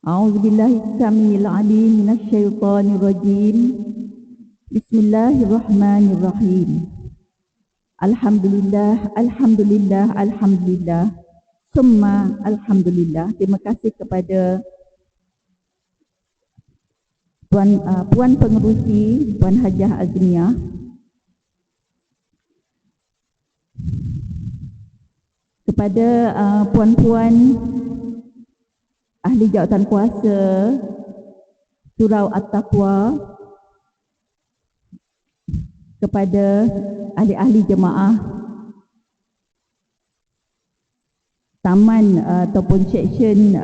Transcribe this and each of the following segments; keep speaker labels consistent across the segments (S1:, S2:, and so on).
S1: A'udzubillahi samil alim minasyaitonir rajim. Bismillahirrahmanirrahim. Alhamdulillah, alhamdulillah, alhamdulillah. Summa alhamdulillah. Terima kasih kepada Puan Pengerusi, Puan Hajah Azmiah, kepada puan-puan ahli jawatan kuasa Surau At-Taqwa, kepada ahli-ahli jemaah taman ataupun seksyen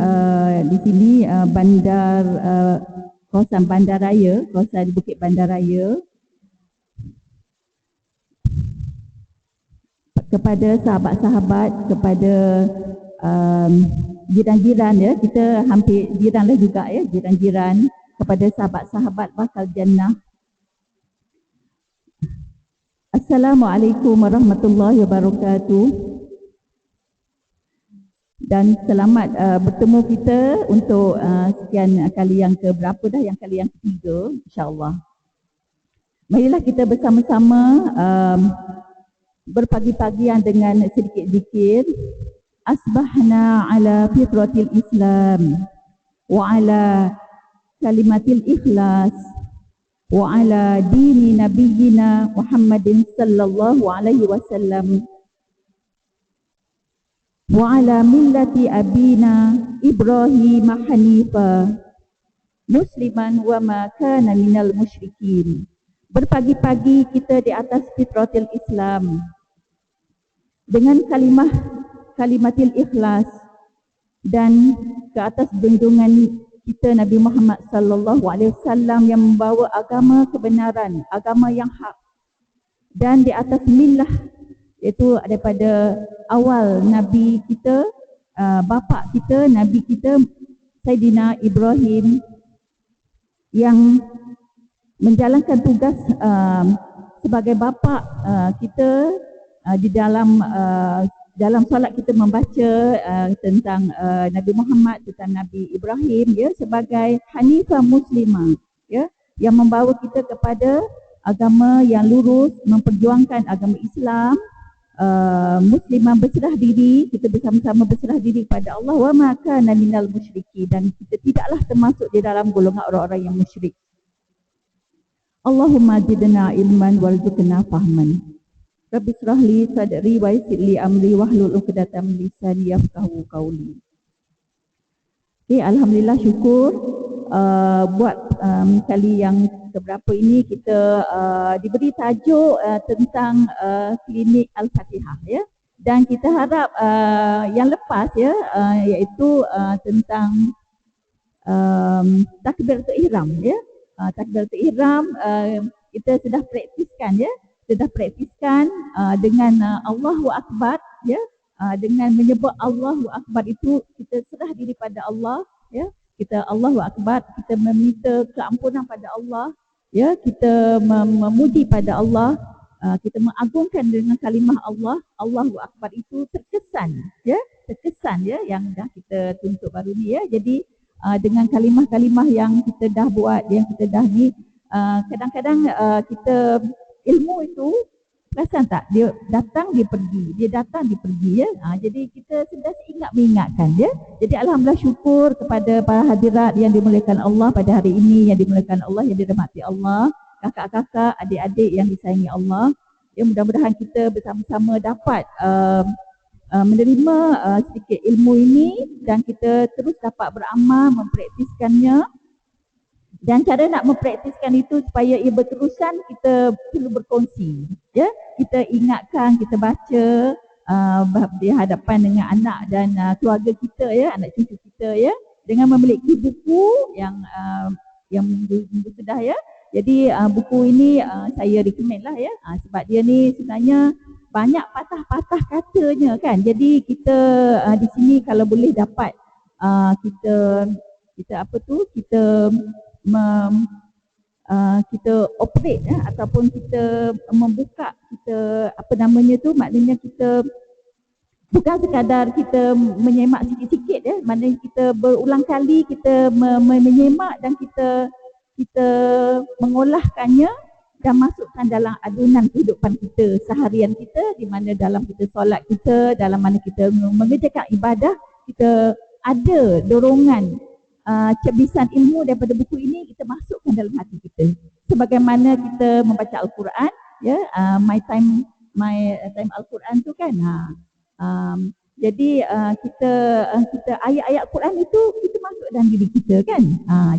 S1: di sini bandar kawasan bandaraya, kawasan Bukit Bandaraya, kepada sahabat-sahabat, kepada jiran-jiran ya, kita hampir jiranlah juga ya, jiran-jiran, kepada sahabat-sahabat bakal jannah. Assalamualaikum warahmatullahi wabarakatuh. Dan selamat bertemu kita untuk sekian kali yang keberapa dah, yang kali yang ketiga insya-Allah. Marilah kita bersama-sama berpagi-pagian dengan sedikit zikir. Asbahna ala fitratil Islam wa ala kalimatil ikhlas wa ala dini nabiyyina Muhammadin sallallahu alaihi wasallam wa ala millati abina Ibrahim hanifa musliman wa ma kana minal musyrikin. Berpagi-pagi kita di atas fitratil Islam dengan kalimatil ikhlas dan ke atas junjungan kita Nabi Muhammad sallallahu alaihi wasallam yang membawa agama kebenaran, agama yang hak, dan di atas millah, iaitu daripada awal Nabi kita, bapa kita, Nabi kita Sayyidina Ibrahim, yang menjalankan tugas sebagai bapa kita di dalam solat kita membaca tentang Nabi Muhammad, tentang Nabi Ibrahim ya, sebagai hanifah muslimah ya, yang membawa kita kepada agama yang lurus, memperjuangkan agama Islam, muslimah berserah diri, kita bersama-sama berserah diri kepada Allah, wa ma kana minal musyriki, dan kita tidaklah termasuk di dalam golongan orang-orang yang musyrik. Allahumma zidna ilman warzuqna fahman. Rabbi shrah li sadri wa yassir li amri wahlul 'uqdatam min lisani yafqahu qawli. Okay, alhamdulillah, syukur buat kali yang keberapa ini kita diberi tajuk tentang klinik Al-Fatihah ya. Dan kita harap yang lepas ya, iaitu tentang takbiratul ihram ya. Takbiratul ihram kita sudah praktiskan ya. Sudah praktiskan dengan Allahu Akbar ya, dengan menyebut Allahu Akbar itu kita serah diri pada Allah ya, kita Allahu Akbar, kita meminta keampunan pada Allah ya, kita memuji pada Allah, kita mengagungkan dengan kalimah Allah, Allahu Akbar itu terkesan ya, yang dah kita tuntut baru ni ya. Jadi dengan kalimah-kalimah yang kita dah buat, yang kita dah ni, kadang-kadang kita ilmu itu, perasan tak? Dia datang, dia pergi. Dia datang, dia pergi ya. Jadi kita sentiasa mengingatkan ya. Jadi alhamdulillah, syukur kepada para hadirat yang dimuliakan Allah pada hari ini, yang dimuliakan Allah, yang dirahmati Allah, kakak-kakak, adik-adik yang disayangi Allah. Ya, mudah-mudahan kita bersama-sama dapat menerima sedikit ilmu ini dan kita terus dapat beramal, mempraktiskannya. Dan cara nak mempraktiskan itu supaya ia berterusan, kita perlu berkongsi ya. Kita ingatkan, kita baca di hadapan dengan anak dan keluarga kita ya, anak cucu kita ya, dengan memiliki buku yang sudah ya. Jadi buku ini saya recommend lah ya, sebab dia ni sebenarnya banyak patah-patah katanya kan. Jadi kita di sini kalau boleh dapat kita operate ya, ataupun kita membuka, kita maknanya kita bukan sekadar kita menyemak sikit-sikit ya, maknanya kita berulang kali kita menyemak dan kita mengolahkannya dan masukkan dalam adunan kehidupan kita seharian kita, di mana dalam kita solat kita, dalam mana kita mengerjakan ibadah, kita ada dorongan cebisan ilmu daripada buku ini kita masukkan dalam hati kita. Sebagaimana kita membaca Al-Quran, ya, my time Al-Quran tu kan. Jadi kita ayat-ayat Quran itu kita masuk dalam diri kita kan.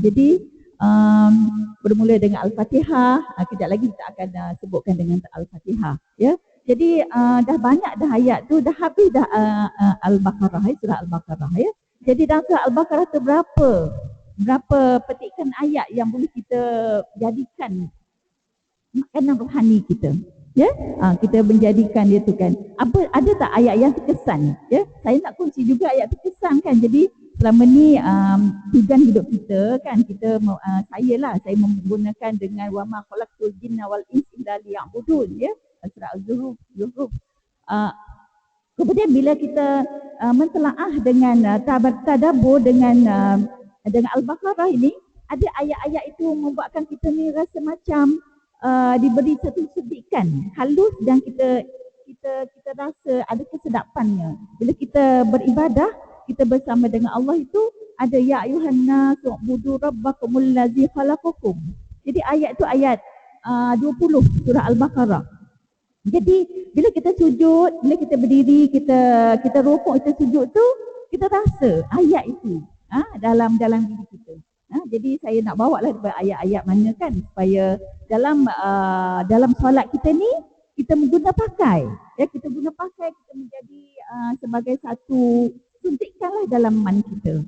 S1: Jadi bermula dengan Al-Fatihah, kejap lagi kita akan sebutkan dengan Al-Fatihah, ya. Jadi dah banyak dah ayat tu, dah habis dah Al-Baqarah, surah Al-Baqarah, ya. Jadi dalam surah Al-Baqarah tu berapa petikan ayat yang boleh kita jadikan makanan rohani kita, ya. Kita menjadikan dia tu kan. Ada tak ayat yang terkesan, ya? Saya nak kunci juga ayat terkesan kan. Jadi selama ni tujuan hidup kita kan, saya menggunakan dengan wa ma khalaqtul jinna wal insa illa liya'budun, ya. Surah Az-Zukhruf. Kemudian bila kita mentelaah dengan tadabbur dengan Al-Baqarah ini, ada ayat-ayat itu membuatkan kita ni rasa macam diberi satu suntikan halus dan kita rasa ada kesedapannya. Bila kita beribadah, kita bersama dengan Allah itu ada ya ayuhan nas u'budu rabbakumul ladzi khalaqakum. Jadi ayat itu ayat 20 surah Al-Baqarah. Jadi bila kita sujud, bila kita berdiri, kita rukuk, kita sujud tu, kita rasa ayat itu dalam diri kita. Jadi saya nak bawa lah ayat-ayat mana kan, supaya dalam solat kita ni kita guna pakai, ya, kita menjadi sebagai satu suntikan lah dalam iman kita.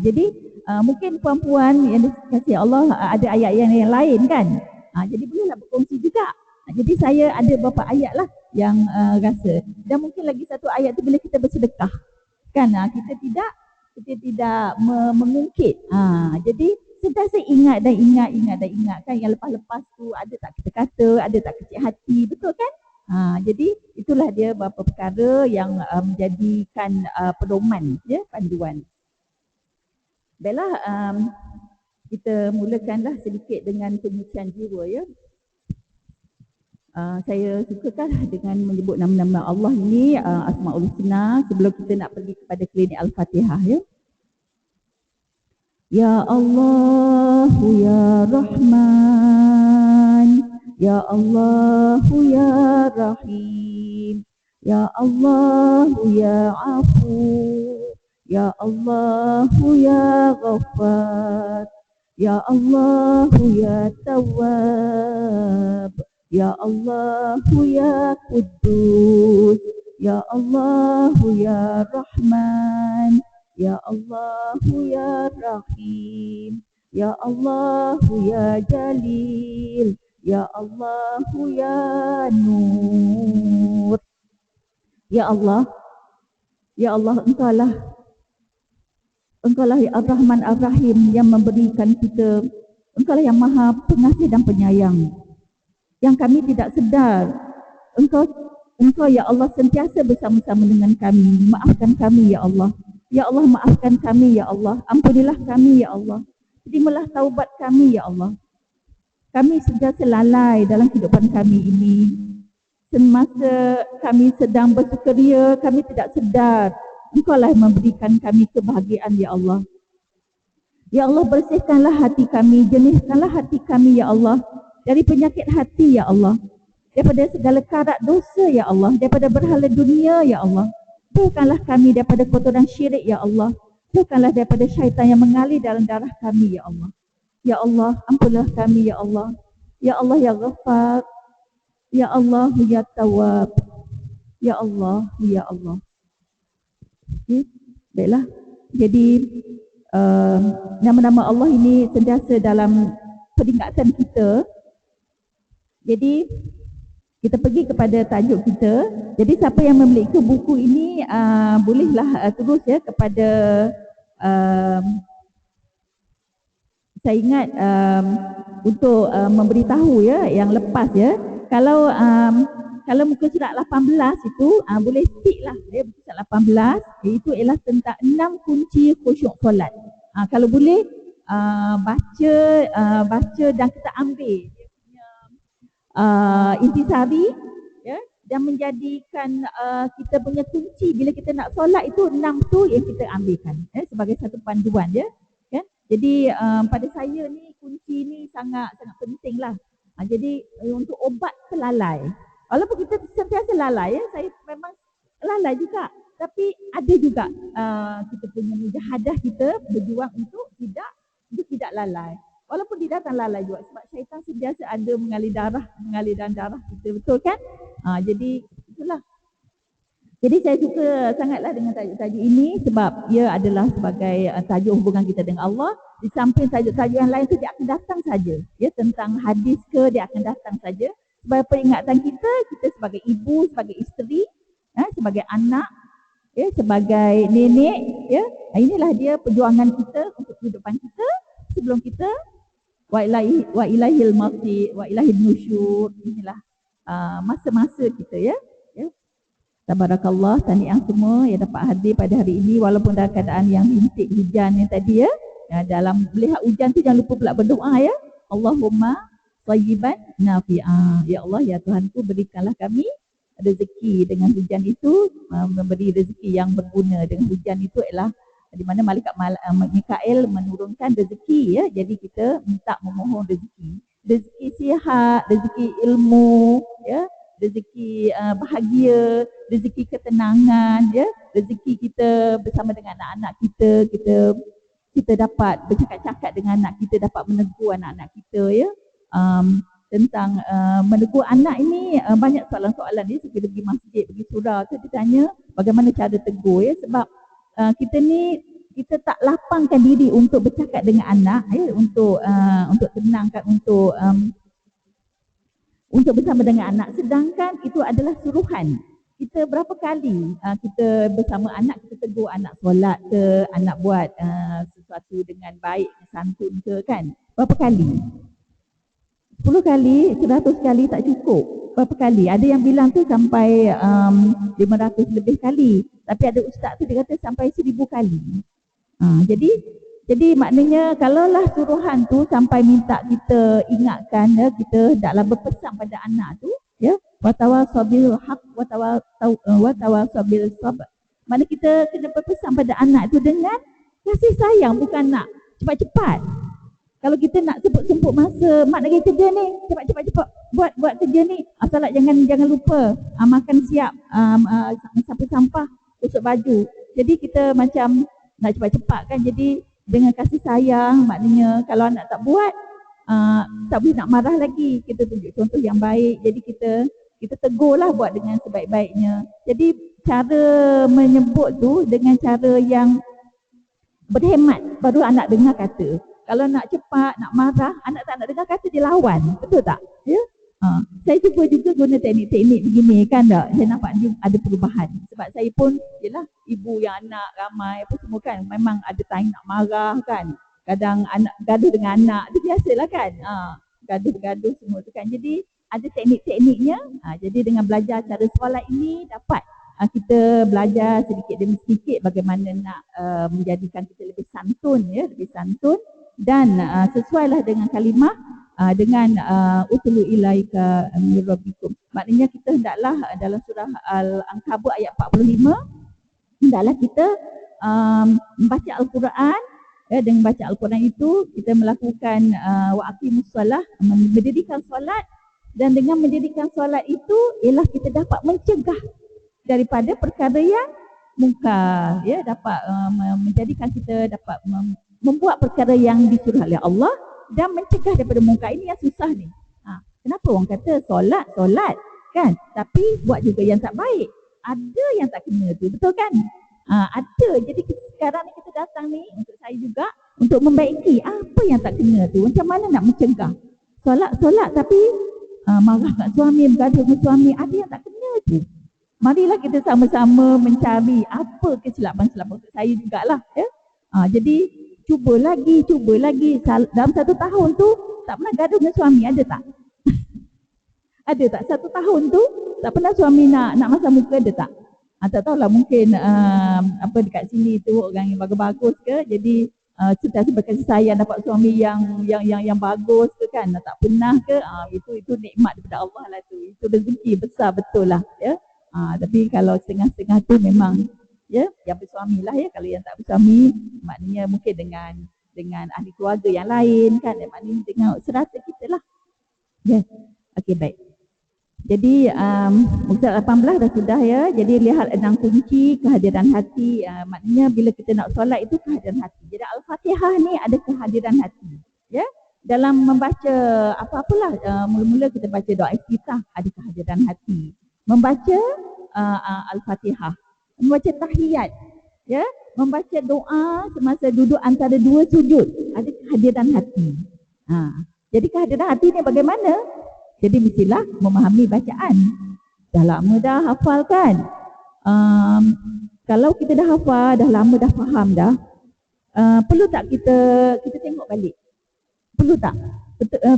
S1: Jadi mungkin puan-puan yang dikasihi Allah ada ayat yang lain kan. Jadi bolehlah berkongsi juga. Jadi saya ada beberapa ayat lah yang rasa. Dan mungkin lagi satu ayat tu bila kita bersedekah kan, kita tidak mengungkit. Jadi sentiasa ingat kan, yang lepas-lepas tu ada tak kita kata, ada tak kecil hati, betul kan? Jadi itulah dia beberapa perkara yang menjadikan pedoman, ya, panduan. Baiklah, kita mulakanlah sedikit dengan penyucian jiwa, ya. Saya sukakan dengan menyebut nama-nama Allah ini, Asmaul Husna, sebelum kita nak pergi kepada klinik Al-Fatihah, ya. Ya Allah, ya Rahman, ya Allah, ya Rahim, ya Allah, ya Afu, ya Allah, ya Ghaffar, ya Allah, ya Tawwab, ya Allah, ya Quddus, ya Allah, ya Rahman, ya Allah, ya Rahim, ya Allah, ya Jalil, ya Allah, ya Nur. Ya Allah, Engkaulah ya Ar-Rahman Ar-Rahim yang memberikan kita. Engkaulah yang Maha Pengasih dan Penyayang, yang kami tidak sedar. Engkau ya Allah sentiasa bersama-sama dengan kami. Maafkan kami ya Allah. Ya Allah, maafkan kami ya Allah. Ampunilah kami ya Allah. Terimalah taubat kami ya Allah. Kami sentiasa lalai dalam kehidupan kami ini. Semasa kami sedang bersukaria, kami tidak sedar Engkaulah yang memberikan kami kebahagiaan ya Allah. Ya Allah, bersihkanlah hati kami, jernihkanlah hati kami ya Allah, dari penyakit hati ya Allah, daripada segala karat dosa ya Allah, daripada berhala dunia ya Allah. Jauhkanlah kami daripada kotoran syirik ya Allah. Jauhkanlah daripada syaitan yang mengalir dalam darah kami ya Allah. Ya Allah, ampunlah kami ya Allah. Ya Allah ya Ghaffar. Ya Allah ya Tawwab. Ya Allah ya Allah. Baiklah. Jadi nama-nama Allah ini sentiasa dalam peringatan kita. Jadi kita pergi kepada tajuk kita. Jadi siapa yang memiliki buku ini bolehlah terus ya kepada saya ingat untuk memberitahu ya yang lepas ya. Kalau kalau muka surat 18 itu boleh stick lah ya, muka surat 18 iaitu ialah tentang 6 kunci khusyuk solat. Kalau boleh baca dan kita ambil dia punya intisari ya, dan menjadikan kita punya kunci bila kita nak solat itu 6 tu yang kita ambilkan sebagai satu panduan ya. Kan? Jadi pada saya ni kunci ni sangat penting lah. Jadi untuk obat pelalai, walaupun kita sentiasa lalai ya, saya memang lalai juga, tapi ada juga kita punya mujahadah kita berjuang untuk tidak lalai. Walaupun dia datang lalai juga sebab syaitan sentiasa ada mengalir darah kita, betul kan? Jadi itulah. Jadi saya suka sangatlah dengan tajuk-tajuk ini sebab ia adalah sebagai tajuk hubungan kita dengan Allah. Di samping tajuk-tajuk yang lain tu dia akan datang saja. Ya, tentang hadis ke dia akan datang saja. Sebagai peringatan kita sebagai ibu, sebagai isteri, sebagai anak, ya, sebagai nenek, ya. Inilah dia perjuangan kita untuk kehidupan kita sebelum kita wa ilahil masih wa ilahil nusyur. Inilah masa-masa kita ya. Tabarakallah, tahniah semua yang dapat hadir pada hari ini walaupun dalam keadaan yang rintik hujan yang tadi ya. Dalam melihat hujan tu jangan lupa pula berdoa ya. Allahumma thayyiban nafi'ah. Ya Allah, ya Tuhanku, berikanlah kami rezeki dengan hujan itu, memberi rezeki yang berguna. Dengan hujan itu ialah di mana malaikat Mikael menurunkan rezeki ya. Jadi kita minta memohon rezeki. Rezeki sihat, rezeki ilmu ya. Rezeki bahagia, rezeki ketenangan ya, rezeki kita bersama dengan anak-anak kita dapat bercakap-cakap dengan anak kita, dapat menegur anak-anak kita ya. Tentang menegur anak ini banyak soalan-soalan ni. Saya pergi masjid, pergi surau tu dia tanya bagaimana cara tegur ya, sebab kita tak lapangkan diri untuk bercakap dengan anak ya, untuk tenangkan, untuk bersama dengan anak, sedangkan itu adalah suruhan. Kita berapa kali kita bersama anak, kita tegur anak solat ke, anak buat sesuatu dengan baik, santun ke kan? Berapa kali? 10 kali, 100 kali tak cukup. Berapa kali? Ada yang bilang tu sampai 500 lebih kali. Tapi ada ustaz tu dia kata sampai 1000 kali. Jadi maknanya kalaulah suruhan tu sampai minta kita ingatkan ya, kita hendaklah berpesan pada anak tu ya, watawasabil haq watawasabil sabr. Mana kita kena berpesan pada anak tu dengan kasih sayang, bukan nak cepat-cepat. Kalau kita nak semput masa, mak nak pergi kerja ni, cepat buat kerja ni. Salat jangan lupa, makan siap, sapu sampah, gosok baju. Jadi kita macam nak cepat-cepat kan. Jadi dengan kasih sayang, maknanya kalau anak tak buat, tak boleh nak marah lagi. Kita tunjuk contoh yang baik. Jadi kita tegurlah, buat dengan sebaik-baiknya. Jadi cara menyebut tu dengan cara yang berhemat, baru anak dengar kata. Kalau nak cepat, nak marah, anak tak nak dengar kata, dia lawan. Betul tak? Ya? Saya cuba juga guna teknik-teknik begini kan tak? Saya nampak dia ada perubahan. Sebab saya pun yelah ibu yang anak ramai apa semua kan. Memang ada time nak marah kan. Kadang anak gaduh dengan anak, itu biasalah kan. Gaduh-gaduh semua tu kan. Jadi ada teknik-tekniknya. Jadi dengan belajar cara solat ini dapat kita belajar sedikit demi sedikit bagaimana nak menjadikan kita lebih santun ya, lebih santun dan sesuailah dengan kalimah dengan utlu ilaika min rabbikum. Maknanya kita hendaklah dalam surah Al-Ankabut ayat 45 hendaklah kita membaca Al-Quran ya, dengan baca Al-Quran itu kita melakukan wa aqimus solah, mendirikan solat, dan dengan mendirikan solat itu ialah kita dapat mencegah daripada perkara yang mungkar ya, dapat menjadikan kita dapat membuat perkara yang disuruh oleh Allah dan mencegah daripada mungkar. Ini yang susah ni. Kenapa orang kata solat kan, tapi buat juga yang tak baik. Ada yang tak kena tu, betul kan? Ada. Jadi sekarang ni kita datang ni untuk saya juga untuk membaiki apa yang tak kena tu. Macam mana nak mencegah? Solat tapi marah kat suami, bergaduh dengan suami, ada yang tak kena tu. Marilah kita sama-sama mencari apa kesilapan-kesilapan untuk saya jugalah ya. Jadi cuba lagi. Dalam 1 tahun tu tak pernah gaduh dengan suami, ada tak? Ada tak? 1 tahun tu tak pernah suami nak masam muka dia tak? Tak tahulah mungkin apa dekat sini tu orang yang bagus-bagus ke, jadi sentiasa berkasih sayang dapat suami yang bagus ke kan, tak pernah ke, itu nikmat daripada Allah lah tu, itu rezeki besar betul lah ya. Tapi kalau setengah-setengah tu memang ya yang bersuami lah ya, kalau yang tak bersuami maknanya mungkin dengan ahli keluarga yang lain kan, maknanya dengan serata kita lah. Ya, okey baik. Jadi muka 18 dah sudah ya. Jadi lihat 6 kunci kehadiran hati. Maknanya bila kita nak solat itu kehadiran hati. Jadi Al-Fatihah ni ada kehadiran hati. Ya. Dalam membaca apa-apalah, mula-mula kita baca doa iftitah ada kehadiran hati. Membaca Al-Fatihah, membaca tahiyat, ya, membaca doa semasa duduk antara dua sujud ada kehadiran hati. Jadi kehadiran hati ni bagaimana? Jadi mestilah memahami bacaan. Dah lama dah hafal kan? Kalau kita dah hafal, dah lama dah faham dah, perlu tak kita tengok balik? Perlu tak?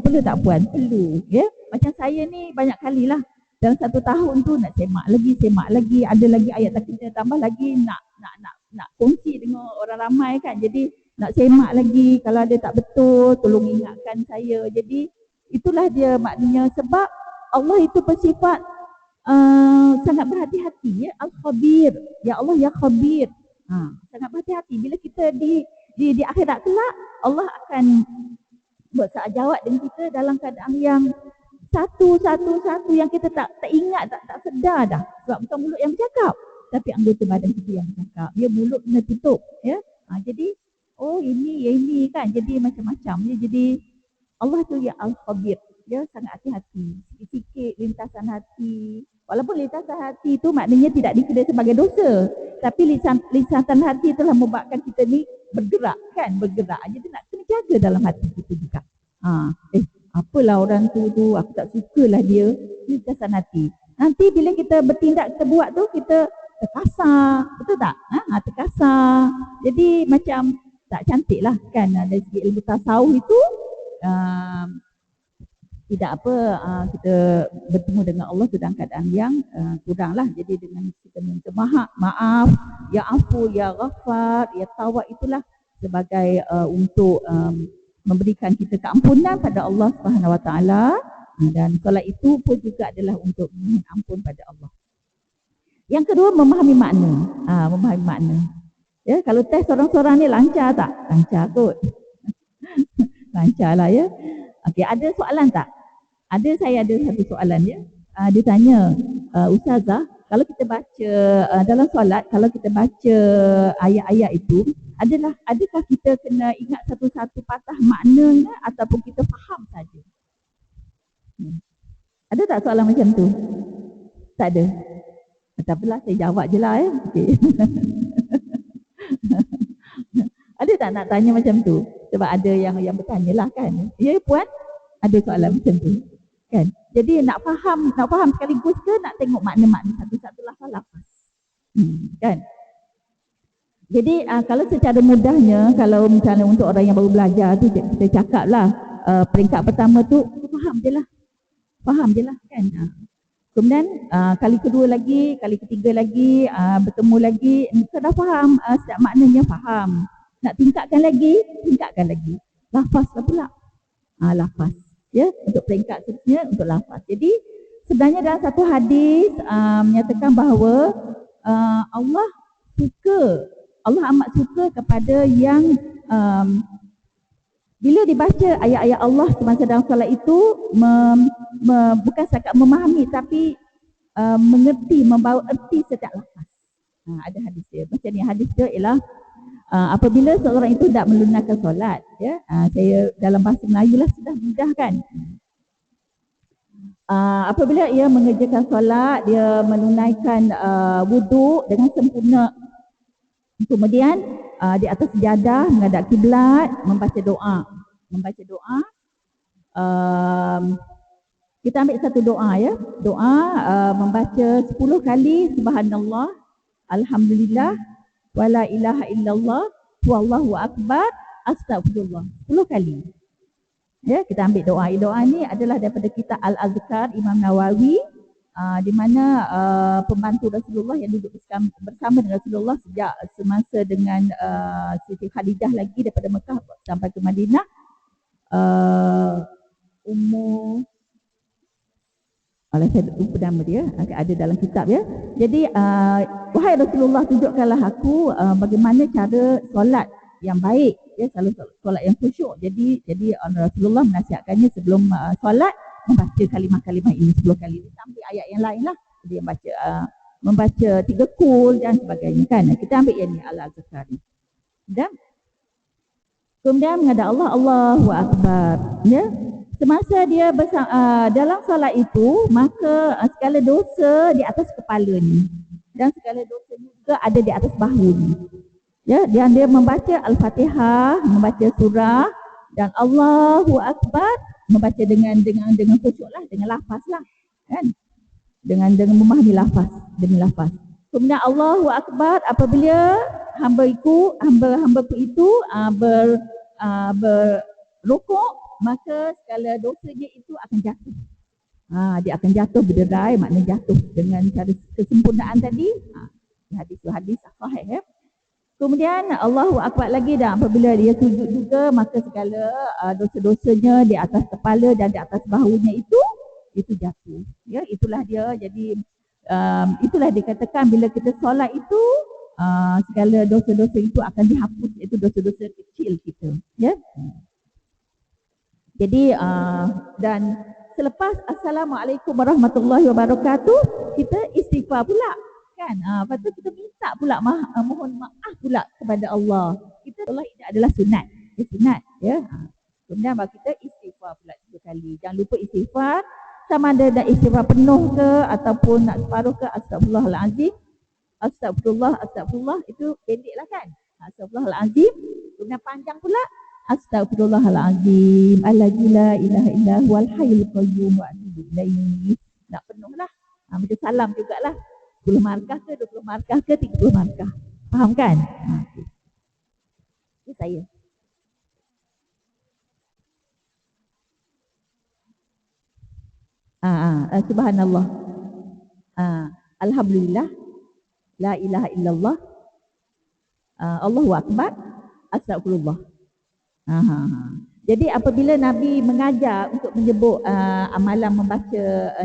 S1: Perlu tak puan? Perlu. Ya? Macam saya ni banyak kali lah. Dalam 1 tahun tu nak semak lagi. Ada lagi ayat takbir tambah lagi nak kongsi dengan orang ramai kan. Jadi nak semak lagi. Kalau ada tak betul, tolong ingatkan saya. Jadi itulah dia maknanya, sebab Allah itu bersifat sangat berhati-hati ya, Al-Khabir. Ya Allah ya Khabir. Sangat berhati-hati. Bila kita di akhirat kelak, Allah akan buat saat jawab dengan kita dalam keadaan yang satu yang kita tak ingat, tak sedar dah. Sebab bukan mulut yang bercakap, tapi anggota badan kita yang bercakap. Dia mulut kena tutup ya. Jadi ini kan. Jadi macam-macam ya. Jadi Allah tu ya Al-Khabir. Dia sangat hati-hati. Sikit-sikit lintasan hati. Walaupun lintasan hati itu maknanya tidak dikira sebagai dosa. Tapi lintasan hati telah membuatkan kita ni bergerak kan. Jadi nak kena jaga dalam hati kita juga. Apalah orang tu aku tak sukalah dia. Lintasan hati. Nanti bila kita bertindak, kita buat tu, kita terkasar. Betul tak? Terkasar. Jadi macam tak cantik lah kan. Dari segi ilmu tasawuf itu tidak kita bertemu dengan Allah dalam keadaan yang kurang lah. Jadi dengan kita minta maaf, ya afu, ya ghafar, ya tawab, itulah sebagai untuk memberikan kita keampunan pada Allah Subhanahu Wa Taala. Dan solat itu pun juga adalah untuk memohon ampun pada Allah. Yang kedua, memahami makna. Memahami makna. Ya, kalau test seorang-seorang ni lancar tak? Lancar kot. Lancar lah ya. Okey, ada soalan tak? Saya ada satu soalan ya. Dia tanya, Ustazah, kalau kita baca dalam solat, kalau kita baca ayat-ayat itu, adakah kita kena ingat satu-satu patah maknanya ataupun kita faham saja? Ada tak soalan macam tu? Tak ada. Tak apalah, saya jawab je lah ya. Okay. Ada tak nak tanya macam tu? Sebab ada yang bertanya lah kan. Ya puan? Ada soalan macam tu kan. Jadi nak faham sekaligus ke nak tengok makna-makna satu-satu lafaz-lafaz. Kan? Jadi kalau secara mudahnya, kalau misalnya untuk orang yang baru belajar tu, kita cakap lah peringkat pertama tu faham je lah kan. Kemudian kali kedua lagi, kali ketiga lagi, bertemu lagi, kita dah faham setiap maknanya, faham. Nak tingkatkan lagi. Lafaz lah pula. Lafaz. Ya, untuk peringkat seterusnya untuk lafaz. Jadi sebenarnya dalam satu hadis menyatakan bahawa Allah amat suka kepada yang bila dibaca ayat-ayat Allah semasa dalam solat itu bukan setakat memahami, tapi mengerti, membawa erti setiap lafaz. Ada hadis dia. Macam ni hadis dia ialah apabila seorang itu tidak melunakkan solat, ya, saya dalam bahasa Melayu lah sudah mudah kan. Apabila ia mengerjakan solat, dia menunaikan wuduk dengan sempurna. Kemudian di atas sejadah menghadap kiblat, membaca doa. Kita ambil satu doa ya. Doa membaca 10 kali subhanallah, alhamdulillah, wala ilaha illallah, wallahu akbar, astagfirullah. 10 kali. Ya, kita ambil doa. Doa ni adalah daripada kitab Al-Azkar Imam Nawawi. di mana pembantu Rasulullah yang duduk bersama dengan Rasulullah sejak semasa dengan Siti Khadijah lagi daripada Mekah sampai ke Madinah, Ummu, saya lupa nama dia, ada dalam kitab ya. Jadi wahai Rasulullah, tunjukkanlah aku bagaimana cara solat yang baik, ya, solat yang khusyuk. Jadi Rasulullah menasihatkannya sebelum solat membaca kalimah-kalimah ini 10 kali. Sampai ayat yang lain lah. Dia membaca 3 kul dan sebagainya kan. Kita ambil yang ni Al-Azkar ni. Dan kemudian menghadap Allah, Allahu Akbar, ya. Semasa dia dalam solat itu, maka segala dosa di atas kepala ni dan segala dosa juga ada di atas bahu ni. Ya, dan dia membaca Al-Fatihah, membaca surah, dan Allahu Akbar membaca dengan khusyuk lah, dengan lafaz lah, kan? Dengan memahami lafaz, demi lafaz. Kemudian Allahu Akbar apabila hamba-hambaku itu berrukuk, maka segala dosanya itu akan jatuh. Dia akan jatuh berderai, maknanya jatuh dengan cara kesempurnaan tadi. Hadis sahih ya. Kemudian Allahu Akbar lagi, dan apabila dia sujud juga, maka segala dosa-dosanya di atas kepala dan di atas bahunya itu jatuh. Ya, itulah dia. Jadi itulah dikatakan bila kita solat itu segala dosa-dosa itu akan dihapus, iaitu dosa-dosa kecil kita. Ya. Jadi dan selepas Assalamualaikum warahmatullahi wabarakatuh, kita istighfar pula, kan? Lepas tu kita minta pula mohon maaf pula kepada Allah. Allah ini adalah sunat, sunat, ya. Kemudian baru kita istighfar pula 3 kali. Jangan lupa istighfar, sama ada nak istighfar penuh ke ataupun nak separuh ke. Astagfirullahalazim, astagfirullah, itu pendeklah kan. Astagfirullahalazim. Kemudian panjang pula, Astagfirullahalazim, alladzi la ilaha illa huwal hayyul qayyum wa atubu ilaihi. Nak penuh lah. Macam salam jugalah. 10 markah ke, 20 markah ke, 30 markah. Faham kan? Ini saya. Subhanallah. Alhamdulillah. La ilaha illallah. Allahu Akbar. Astagfirullah. Jadi apabila Nabi mengajar untuk menyebut amalan membaca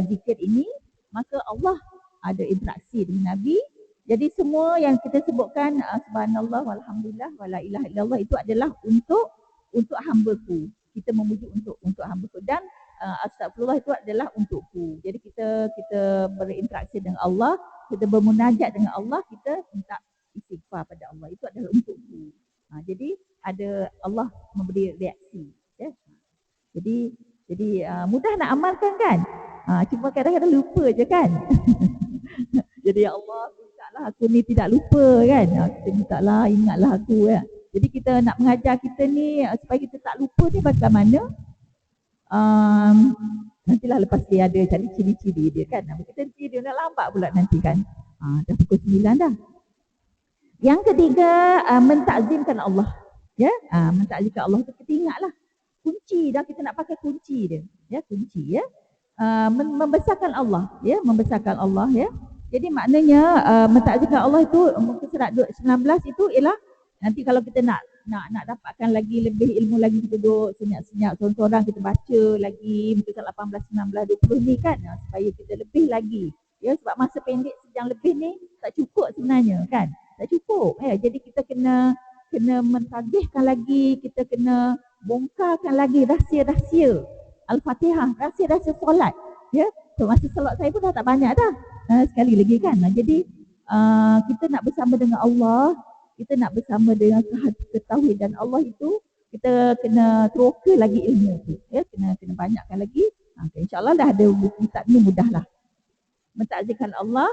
S1: zikir ini, maka Allah ada interaksi dengan Nabi. Jadi semua yang kita sebutkan subhanallah walhamdulillah wala ilaha illallah itu adalah untuk hamba-Ku. Kita memuji untuk hamba-Ku, dan astagfirullah itu adalah untukku. Jadi kita berinteraksi dengan Allah, kita bermunajat dengan Allah, kita minta istighfar pada Allah, itu adalah untukku. Jadi ada Allah memberi reaksi, ya. Jadi mudah nak amalkan kan? Cuma kadang-kadang lupa je kan. Jadi ya Allah, mintalah aku ni tidak lupa kan. Kita mintalah, ingatlah aku ya. Jadi kita nak mengajar kita ni supaya kita tak lupa ni bagaimana? Nantilah lepas dia ada cari ciri-ciri dia kan. Kita ciri dia nak lambat pula nanti kan. Dah pukul 9 dah. Yang ketiga, mentakzimkan Allah. Ya, mentakzimkan Allah tu kita ingatlah. Kunci dah, kita nak pakai kunci dia. Ya, kunci ya. Membesarkan Allah, ya, membesarkan Allah ya. Jadi maknanya mentakzimkan Allah itu muka surat 19 itu ialah nanti kalau kita nak dapatkan lagi lebih ilmu lagi, kita duduk senyap-senyap seorang-seorang, kita baca lagi muka surat 18, 19, 20 ni kan, supaya kita lebih lagi. Ya, sebab masa pendek sejam lebih ni tak cukup sebenarnya kan. Tak cukup ya. Jadi kita kena mentadbihkan lagi, kita kena bongkarkan lagi rahsia-rahsia Al-Fatihah, rahsia-rahsia solat ya. So, masa solat saya pun dah tak banyak dah. Sekali lagi kan. Jadi kita nak bersama dengan Allah, kita nak bersama dengan ketauhidan Allah itu, kita kena teroka lagi ilmu tu ya, kena banyakkan lagi. InsyaAllah dah ada buku kitab ni, mudahlah mentakzimkan Allah.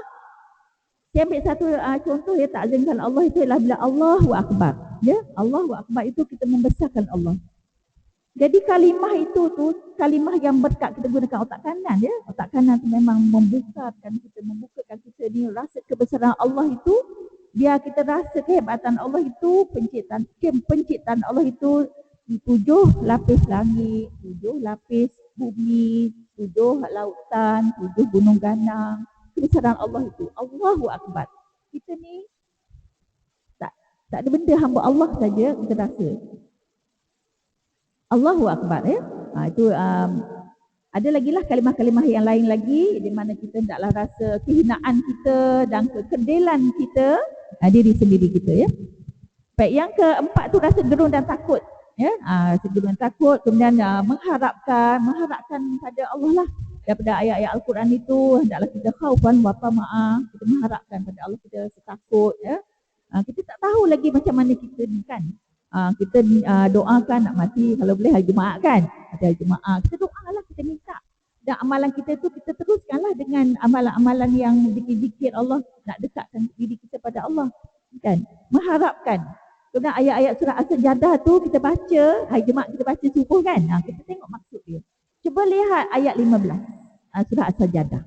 S1: Saya ambil satu contoh ya, takzimkan Allah itu adalah bila Allahu Akbar. Ya, Allahu Akbar itu kita membesarkan Allah. Jadi kalimah itu tu kalimah yang berkat, kita gunakan otak kanan ya. Otak kanan tu memang membukakan kita ni rasa kebesaran Allah itu. Biar kita rasa kehebatan Allah itu, penciptaan Allah itu 7 lapis langit, 7 lapis bumi, 7 lautan, 7 gunung ganang. Kebesaran Allah itu. Allahu Akbar. Kita ni tak ada benda, hamba Allah saja kita rasa. Allahu Akbar ya. Itu ada lagi lah kalimah-kalimah yang lain lagi di mana kita hendaklah rasa kehinaan kita dan kekendelan kita diri sendiri kita ya. Baik, yang keempat tu rasa gerun dan takut ya. Rasa gerun dan takut, kemudian mengharapkan pada Allah lah. Daripada ayat-ayat Al-Quran itu hendaklah kita khaufan wa tama'ah, kita mengharapkan pada Allah, kita takut ya. Kita tak tahu lagi macam mana kita ni kan. Kita doakan nak mati kalau boleh hari Jumaat kan. Hari Jumaat kita doalah, kita minta. Dan amalan kita tu kita teruskanlah dengan amalan-amalan yang zikir-zikir Allah, nak dekatkan diri kita pada Allah kan. Mengharapkan. Kemudian ayat-ayat surah As-Sajdah tu kita baca, hari Jumaat kita baca subuh kan. Kita tengok maksud dia. Cuba lihat ayat 15 surah As-Sajdah.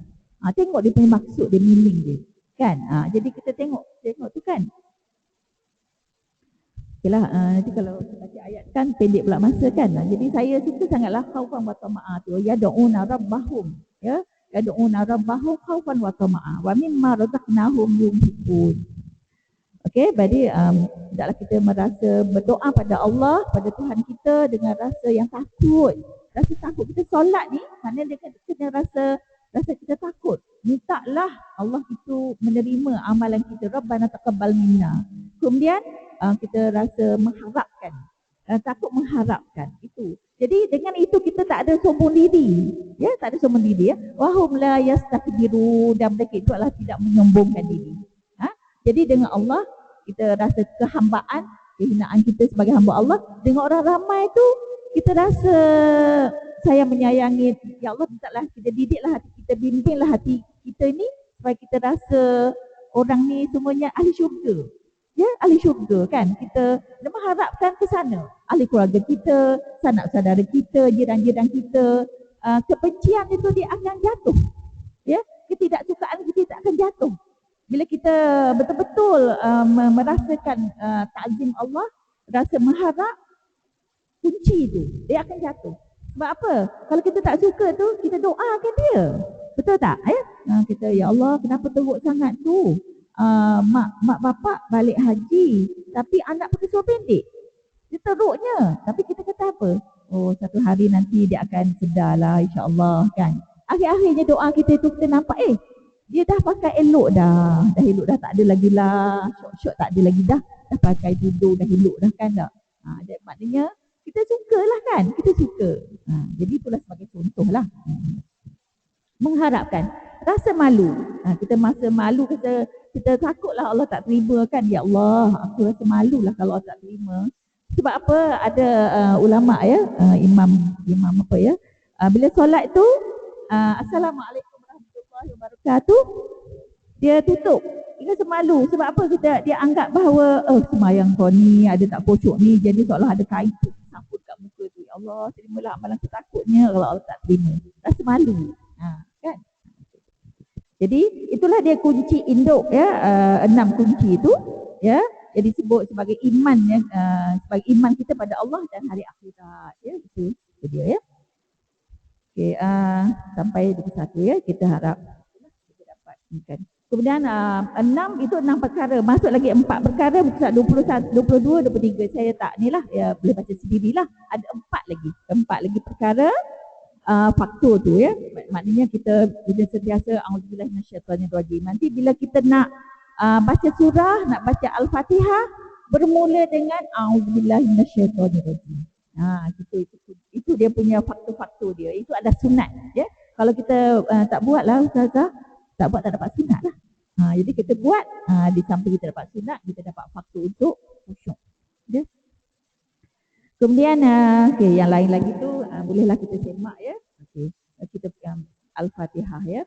S1: Tengok dia punya maksud dia, meaning dia kan. Jadi kita tengok tu kan. Okeylah, nanti kalau baca ayat kan pendek pula masa kan. Jadi saya suka sangatlah khaufan wa tama'ah tu. Yad'una rabbahum ya. Yad'una rabbahum khaufan wa tama'ah wa mimma razaqnahum yunfiqun. Okey, jadi hendaklah kita merasa berdoa pada Allah, pada Tuhan kita dengan rasa yang takut. Rasa takut kita solat ni, mana dia kena rasa kita takut. Mintalah Allah itu menerima amalan kita. Rabbana taqabbal minna. Kemudian kita rasa mengharapkan, takut mengharapkan itu. Jadi dengan itu kita tak ada sombong diri, ya, tak ada sombong diri ya. Wahum la yastakbiru, dan mereka itu adalah tidak menyombongkan diri. Jadi dengan Allah kita rasa kehambaan, kehinaan kita sebagai hamba Allah. Dengan orang ramai tu kita rasa saya menyayangi, ya Allah mintalah kita didiklah hati kita, bimbinglah hati kita ni supaya kita rasa orang ni semuanya ahli syurga. Ya, ahli syurga kan. Kita mengharapkan ke sana. Ahli keluarga kita, sanak saudara kita, jiran-jiran kita. Kebencian itu dia akan jatuh. Ya, ketidaksukaan kita tak akan jatuh. Bila kita betul-betul merasakan ta'zim Allah, rasa mengharap, kunci itu dia akan jatuh. Sebab apa? Kalau kita tak suka tu, kita doakan dia. Betul tak? Kita, ya Allah, kenapa teruk sangat tu? Mak bapak balik haji tapi anak pakai seluar pendek. Dia teruknya. Tapi kita kata apa? Oh, satu hari nanti dia akan sedarlah, insya-Allah kan. Akhir-akhirnya doa kita tu kita nampak dia dah pakai elok dah. Dah elok dah, tak ada lagi lah. Syok-syok tak ada lagi dah. Dah pakai tudung, dah elok dah kan dah. Maknanya kita sukalah kan. Kita suka. Jadi itulah sebagai contoh lah. Mengharapkan. Rasa malu. Kita masa malu kita takutlah Allah tak terima kan. Ya Allah, aku rasa malulah kalau Allah tak terima. Sebab apa? Ada ulama ya, imam apa ya, bila solat tu Assalamualaikum warahmatullahi wabarakatuh, dia tutup. Dia rasa malu. Sebab apa? Dia anggap bahawa sembahyang kau ni ada tak pocok ni, jadi seolah ada kain tu samput kat muka tu. Ya Allah, terimalah amalan aku, takutnya kalau Allah tak terima. Rasa malu. Kan? Jadi itulah dia kunci induk ya, 6 kunci itu ya. Jadi disebut sebagai iman ya, sebagai iman kita pada Allah dan hari akhirat ya. Itu dia ya. Okey, sampai 21 ya, kita harap kita dapat kan. Kemudian 6 itu 6 perkara, masuk lagi 4 perkara, buku 21, 22, 23 saya tak nilah ya, boleh baca sendirilah. Ada 4 lagi perkara. Faktor tu ya, maknanya kita bila sentiasa auzubillahi minasyaitonirrajim. Nanti bila kita nak baca surah, nak baca Al-Fatihah, bermula dengan auzubillahi minasyaitonirrajim. Itu dia punya faktor-faktor dia. Itu ada sunat ya. Kalau kita tak buatlah ustazah, tak buat tak dapat sunat lah. Jadi kita buat, di samping kita dapat sunat, kita dapat faktor untuk khusyuk. Ya. Kemudian yang lain lagi tu bolehlah kita semak ya. Kita pegang Al-Fatihah ya.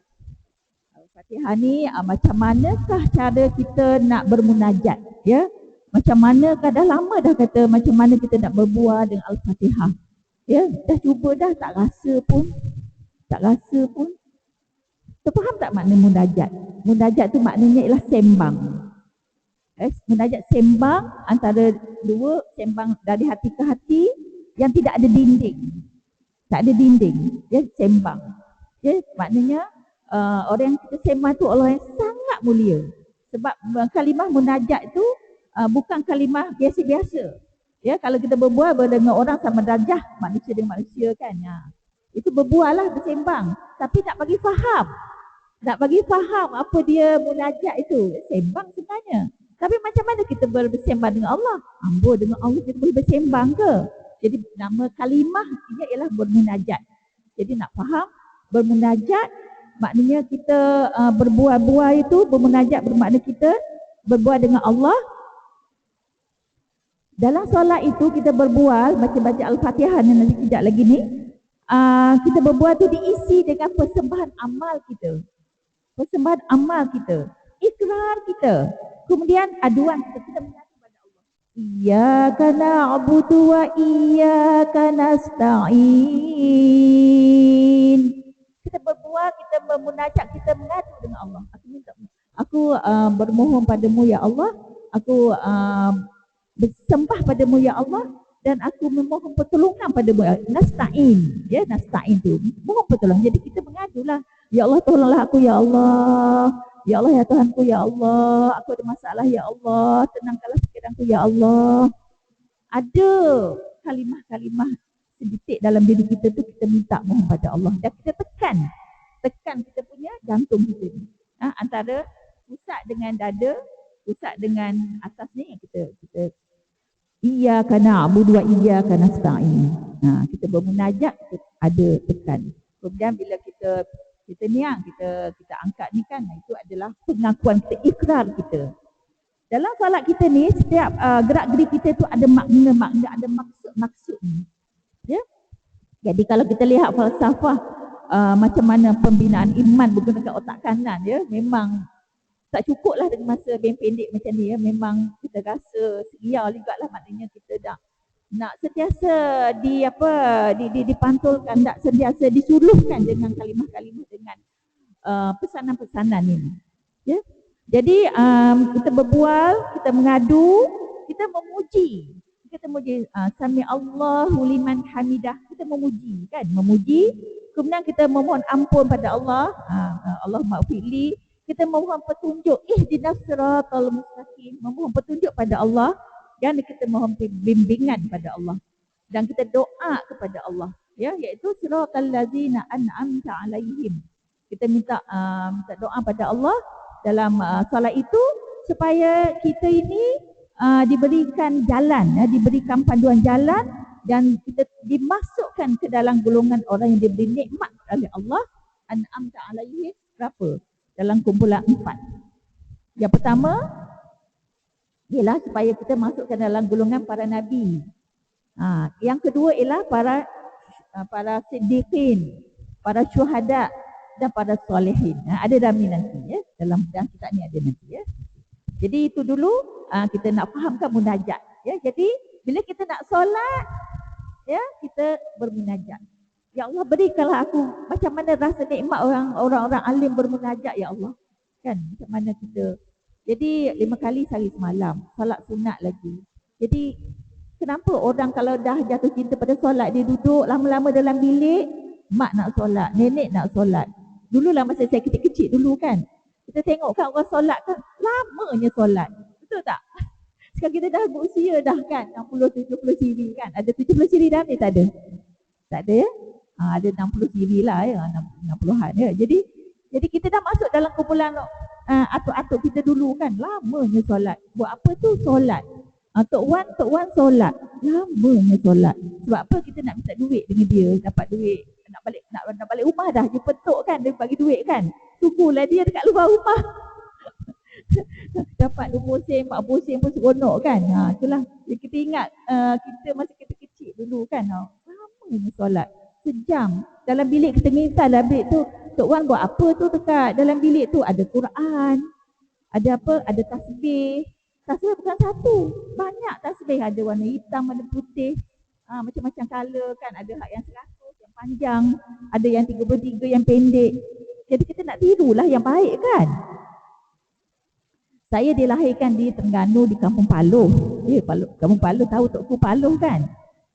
S1: Al-Fatihah ni macam manakah cara kita nak bermunajat ya? Macam manakah, dah lama dah kata macam mana kita nak berbual dengan Al-Fatihah. Ya, dah cuba dah tak rasa pun. Terfaham tak makna munajat? Munajat tu maknanya ialah sembang. Munajat sembang antara dua, sembang dari hati ke hati yang tidak ada dinding. Tak ada dinding. Dia sembang. Ya, maknanya orang yang kita sembang tu Allah yang sangat mulia. Sebab kalimah munajat tu bukan kalimah biasa-biasa. Ya, kalau kita berbual dengan orang sama darjah manusia dengan manusia kan. Itu berbual lah, bersembang. Tapi nak bagi faham. Nak bagi faham apa dia munajat itu. Sembang sebenarnya. Tapi macam mana kita bersembang dengan Allah? Ambul dengan Allah kita boleh bersembang ke? Jadi nama kalimah dia ialah bermunajat. Jadi nak faham, bermunajat maknanya kita berbual-bual itu, bermunajat bermakna kita berbual dengan Allah. Dalam solat itu kita berbual, baca-baca Al-Fatihah nanti kejap lagi ni. Kita berbual tu diisi dengan persembahan amal kita. Persembahan amal kita, ikrar kita. Kemudian aduan kita mengadu kepada Allah. Iyyaka na'budu wa iyyaka nasta'in. Kita berbual, kita memunajat, kita mengadu dengan Allah. Aku bermohon padamu ya Allah. Aku bersembah padamu ya Allah. Dan aku memohon pertolongan padamu. Nasta'in. Ya, nasta'in tu. Mohon pertolongan. Jadi kita mengadulah. Ya Allah, tolonglah aku ya Allah. Ya Allah, ya Tuhanku ya Allah. Aku ada masalah ya Allah. Tenangkanlah fikiranku ya Allah. Ada kalimah-kalimah sedikit dalam diri kita tu kita minta mohon pada Allah. Dan kita tekan kita punya jantung kita ni. Antara pusat dengan dada, pusat dengan atas ni yang kita Iyyaka na'budu wa iyyaka nasta'in. Kita bermunajat, kita ada tekan. Kemudian bila kita angkat ni kan, itu adalah pengakuan kita, ikrar kita. Dalam solat kita ni, setiap gerak-gerik kita tu ada makna, ada maksud. Ya. Jadi kalau kita lihat falsafah macam mana pembinaan iman menggunakan otak kanan, ya, memang tak cukup lah dengan masa yang pendek macam ni, ya. Memang kita rasa segiar juga lah, maknanya kita nak sentiasa dipantulkan, nak sentiasa disuluhkan dengan kalimah-kalimah, dengan pesanan-pesanan ini. Ya? Jadi kita berbual, kita mengadu, kita memuji. Sami Allahu liman hamidah. Kita memuji, kan? Memuji. Kemudian kita memohon ampun pada Allah. Allah maghfirli. Kita memohon petunjuk. Ihdinas siratal mustaqim. Memohon petunjuk pada Allah. Dan kita mohon bimbingan pada Allah. Dan kita doa kepada Allah. Ya, iaitu siratal ladzina an'amta alaihim. Kita minta doa pada Allah dalam solat itu supaya kita ini diberikan jalan, diberikan panduan jalan dan kita dimasukkan ke dalam golongan orang yang diberi nikmat oleh Allah. An'amta alaihim berapa? Dalam kumpulan 4. Yang pertama ialah supaya kita masukkan dalam golongan para nabi. Yang kedua ialah para siddiqin, para syuhada dan para solehin. Ada dalam ni nanti, ya. Dalam kitab ni ada nanti, ya. Jadi itu dulu kita nak fahamkan munajat, ya. Jadi bila kita nak solat, ya, kita bermunajat. Ya Allah, berikanlah aku macam mana rasa nikmat orang-orang alim bermunajat, ya Allah. Kan macam mana kita. Jadi 5 kali sehari semalam, solat sunat lagi. Jadi kenapa orang kalau dah jatuh cinta pada solat, dia duduk lama-lama dalam bilik, mak nak solat, nenek nak solat. Dululah masa saya kecil-kecil dulu kan, kita tengok kan orang solat kan, lamanya solat. Betul tak? Sekarang kita dah berusia dah kan, 60-70 siri kan. Ada 70 siri dah ni? Tak ada? Tak ada, ya? Ada 60 siri lah, ya, 60-an, ya. Jadi kita dah masuk dalam kumpulan atuk-atuk kita dulu kan, lamanya solat. Buat apa tu? Solat. Tok Wan solat, lamanya solat. Sebab apa? Kita nak minta duit dengan dia, dapat duit, nak balik rumah dah, jumpa tok kan, dia bagi duit kan. Tunggulah dia dekat luar rumah. Dapat 20 sen, 40 sen pun seronok kan. Itulah kita ingat kita masa kita kecil dulu kan, lamanya solat. Sejam. Dalam bilik kita minta dalam bilik tu, Tok Wan buat apa tu dekat dalam bilik tu? Ada Quran, ada apa? Ada tasbih. Tasbih bukan satu, banyak tasbih. Ada warna hitam, warna putih, macam-macam color kan. Ada hak yang 100, yang panjang, ada yang 33, yang pendek. Jadi kita nak tirulah yang baik kan. Saya dilahirkan di Terengganu, di Kampung Paloh. Kampung Paloh, tahu Tok Ku Paloh kan?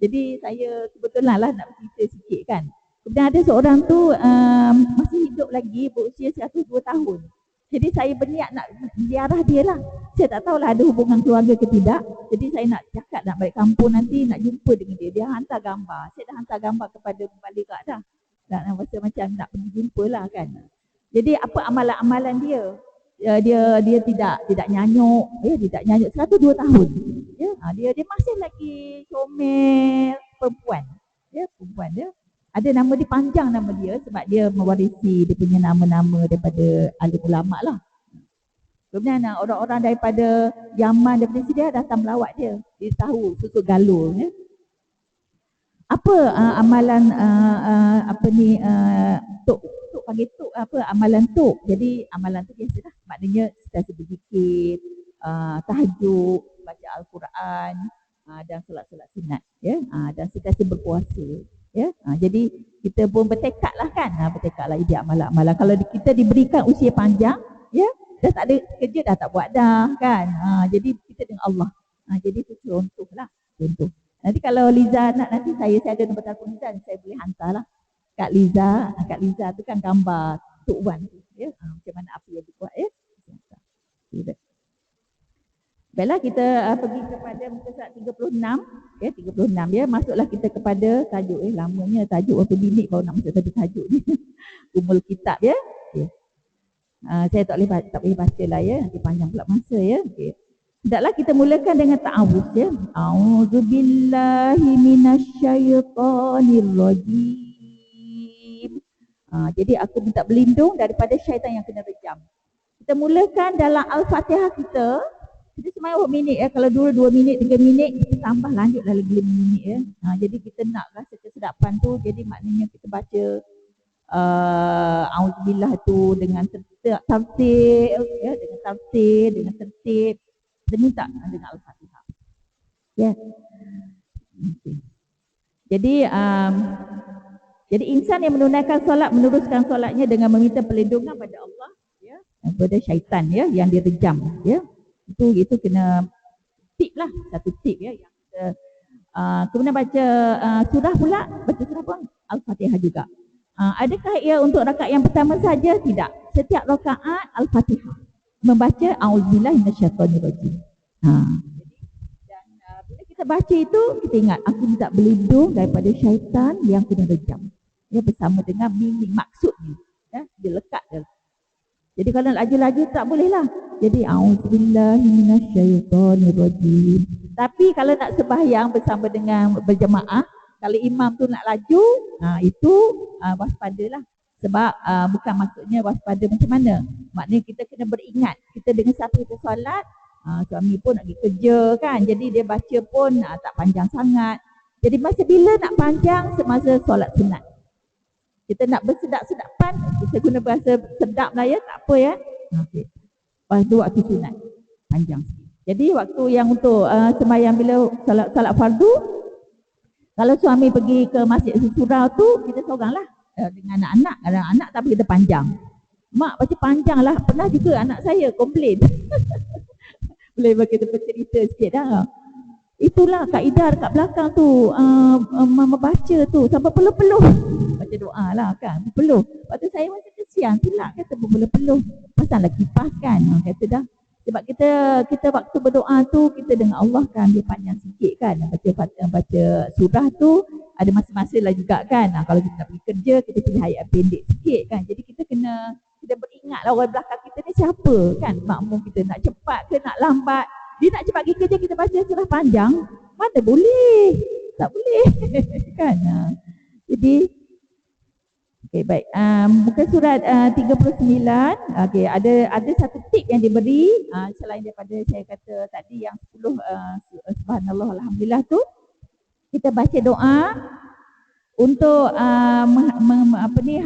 S1: Jadi saya kebetulan lah nak cerita sikit kan. Kemudian ada seorang tu masih hidup lagi berusia 102 tahun. Jadi saya berniat nak ziarah dia lah. Saya tak tahulah ada hubungan keluarga ke tidak. Jadi saya nak cakap nak balik kampung nanti nak jumpa dengan dia. Dia hantar gambar. Saya dah hantar gambar kepada Mubaligah dah. Dan rasa macam nak pergi jumpa lah kan. Jadi apa amalan-amalan dia? Dia tidak nyanyuk, tidak nyanyuk 102 tahun. Dia masih lagi comel perempuan. Perempuan dia. Ada nama dia panjang nama dia sebab dia mewarisi dia punya nama-nama daripada alim ulama lah. Kemudian orang-orang daripada Yaman daripada sini datang melawat dia. Dia tahu susuk galur apa amalan tok panggil tok apa amalan tok. Jadi amalan tu biasalah maknanya sentiasa berzikir, tahajud, baca al-Quran dan solat-solat sunat dan sentiasa berpuasa jadi kita pun bertekadlah kan bertekadlah ide amalan-amalan. Kalau kita diberikan usia panjang dah tak ada kerja dah tak buat dah kan jadi kita dengan Allah jadi itu contohlah contoh. Nanti kalau Liza nak nanti saya ada nombor telefon Liza saya boleh hantarlah Kak Liza tu kan gambar Tok Wan tu macam mana apa yang dia buat Baiklah kita pergi kepada muka surat 36 36 masuklah kita kepada tajuk lamanya tajuk berapa minit baru nak masuk tajuk ni umul kitab saya tak boleh baca lah nanti panjang pula masa Hendaklah kita mulakan dengan ta'awuz A'udzubillahi minasyaitonirrajim. Jadi aku minta berlindung daripada syaitan yang kena rejam. Kita mulakan dalam Al-Fatihah kita. Kita semayang 2 minit Kalau dulu 2 minit, 3 minit kita tambah lanjutlah lagi 5 minit Jadi kita nak rasa kesedapan tu. Jadi maknanya kita baca A'udzubillah tu dengan tertib dengan tertib kita minta dengan Al-Fatihah. Jadi insan yang menunaikan solat meneruskan solatnya dengan meminta perlindungan pada Allah daripada syaitan yang direjam Itu kena tip lah satu tip yang kita kemudian baca surah pula baca surah pun Al-Fatihah juga. Adakah ia untuk rakaat yang pertama saja? Tidak. Setiap rakaat Al-Fatihah membaca A'udzubillahi minasyaitonirrajim. Dan bila kita baca itu kita ingat aku minta berlindung daripada syaitan yang kena rejam. Bersama dengan meaning maksudnya. Dia lekat dia. Jadi kalau laju-laju tak boleh lah. Jadi A'udzubillahi minasyaitonirrajim. Tapi kalau nak sembahyang bersama dengan berjemaah, kalau imam tu nak laju, itu waspadalah. Sebab bukan maksudnya waspada macam mana. Maknanya kita kena beringat. Kita dengan siapa kita solat, suami pun nak pergi kerja kan. Jadi dia baca pun tak panjang sangat. Jadi masa bila nak panjang semasa solat sunat. Kita nak bersedap-sedapan, kita guna bahasa sedap lah tak apa Okay. Lepas tu waktu sunat, panjang sikit. Jadi waktu yang untuk sembahyang bila solat fardu, kalau suami pergi ke masjid surau tu, kita seorang lah. Dengan anak-anak, kadang anak tak kita panjang. Mak baca panjang lah, pernah juga anak saya komplain. Boleh kita bercerita sikit dah. Itulah kaedah kat belakang tu, mama baca tu sampai peluh-peluh. Baca doa lah kan, peluh. Lepas tu saya macam kesian pula kata berpeluh-peluh. Pasal kipas kan, kata dah. Sebab kita waktu berdoa tu kita dengan Allah kan dia panjang sikit kan. Baca surah tu ada masa-masa lah juga kan. Kalau kita nak pergi kerja kita pilih ayat pendek sikit kan. Jadi kita beringat lah orang belakang kita ni siapa kan. Makmum kita nak cepat ke nak lambat. Dia nak cepat pergi kerja kita baca surah panjang. Mana boleh. Tak boleh kan. Jadi okey baik. Muka surat 39. Okey ada satu tip yang diberi selain daripada saya kata tadi yang 10 subhanallah alhamdulillah tu. Kita baca doa untuk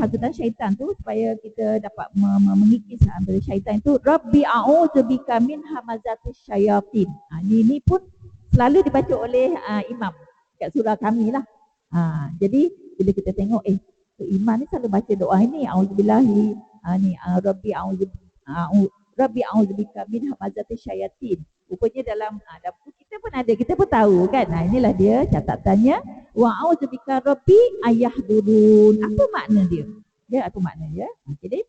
S1: hasutan syaitan tu supaya kita dapat mengikis dari syaitan itu. Rabbi a'udzubika min hamazatis syayatin. Ini pun selalu dibaca oleh imam kat surah kami lah. Jadi bila kita tengok imam ni selalu baca doa ini A'udzubillahi Rabbi Rabbi a'udzubika min hamazatis syayatin. Rupanya dalam buku kita pun ada, kita pun tahu kan. Inilah dia catatannya. Wa a'udzubika rabbi ayahdurun. Apa makna dia? Ya, apa makna ya? Jadi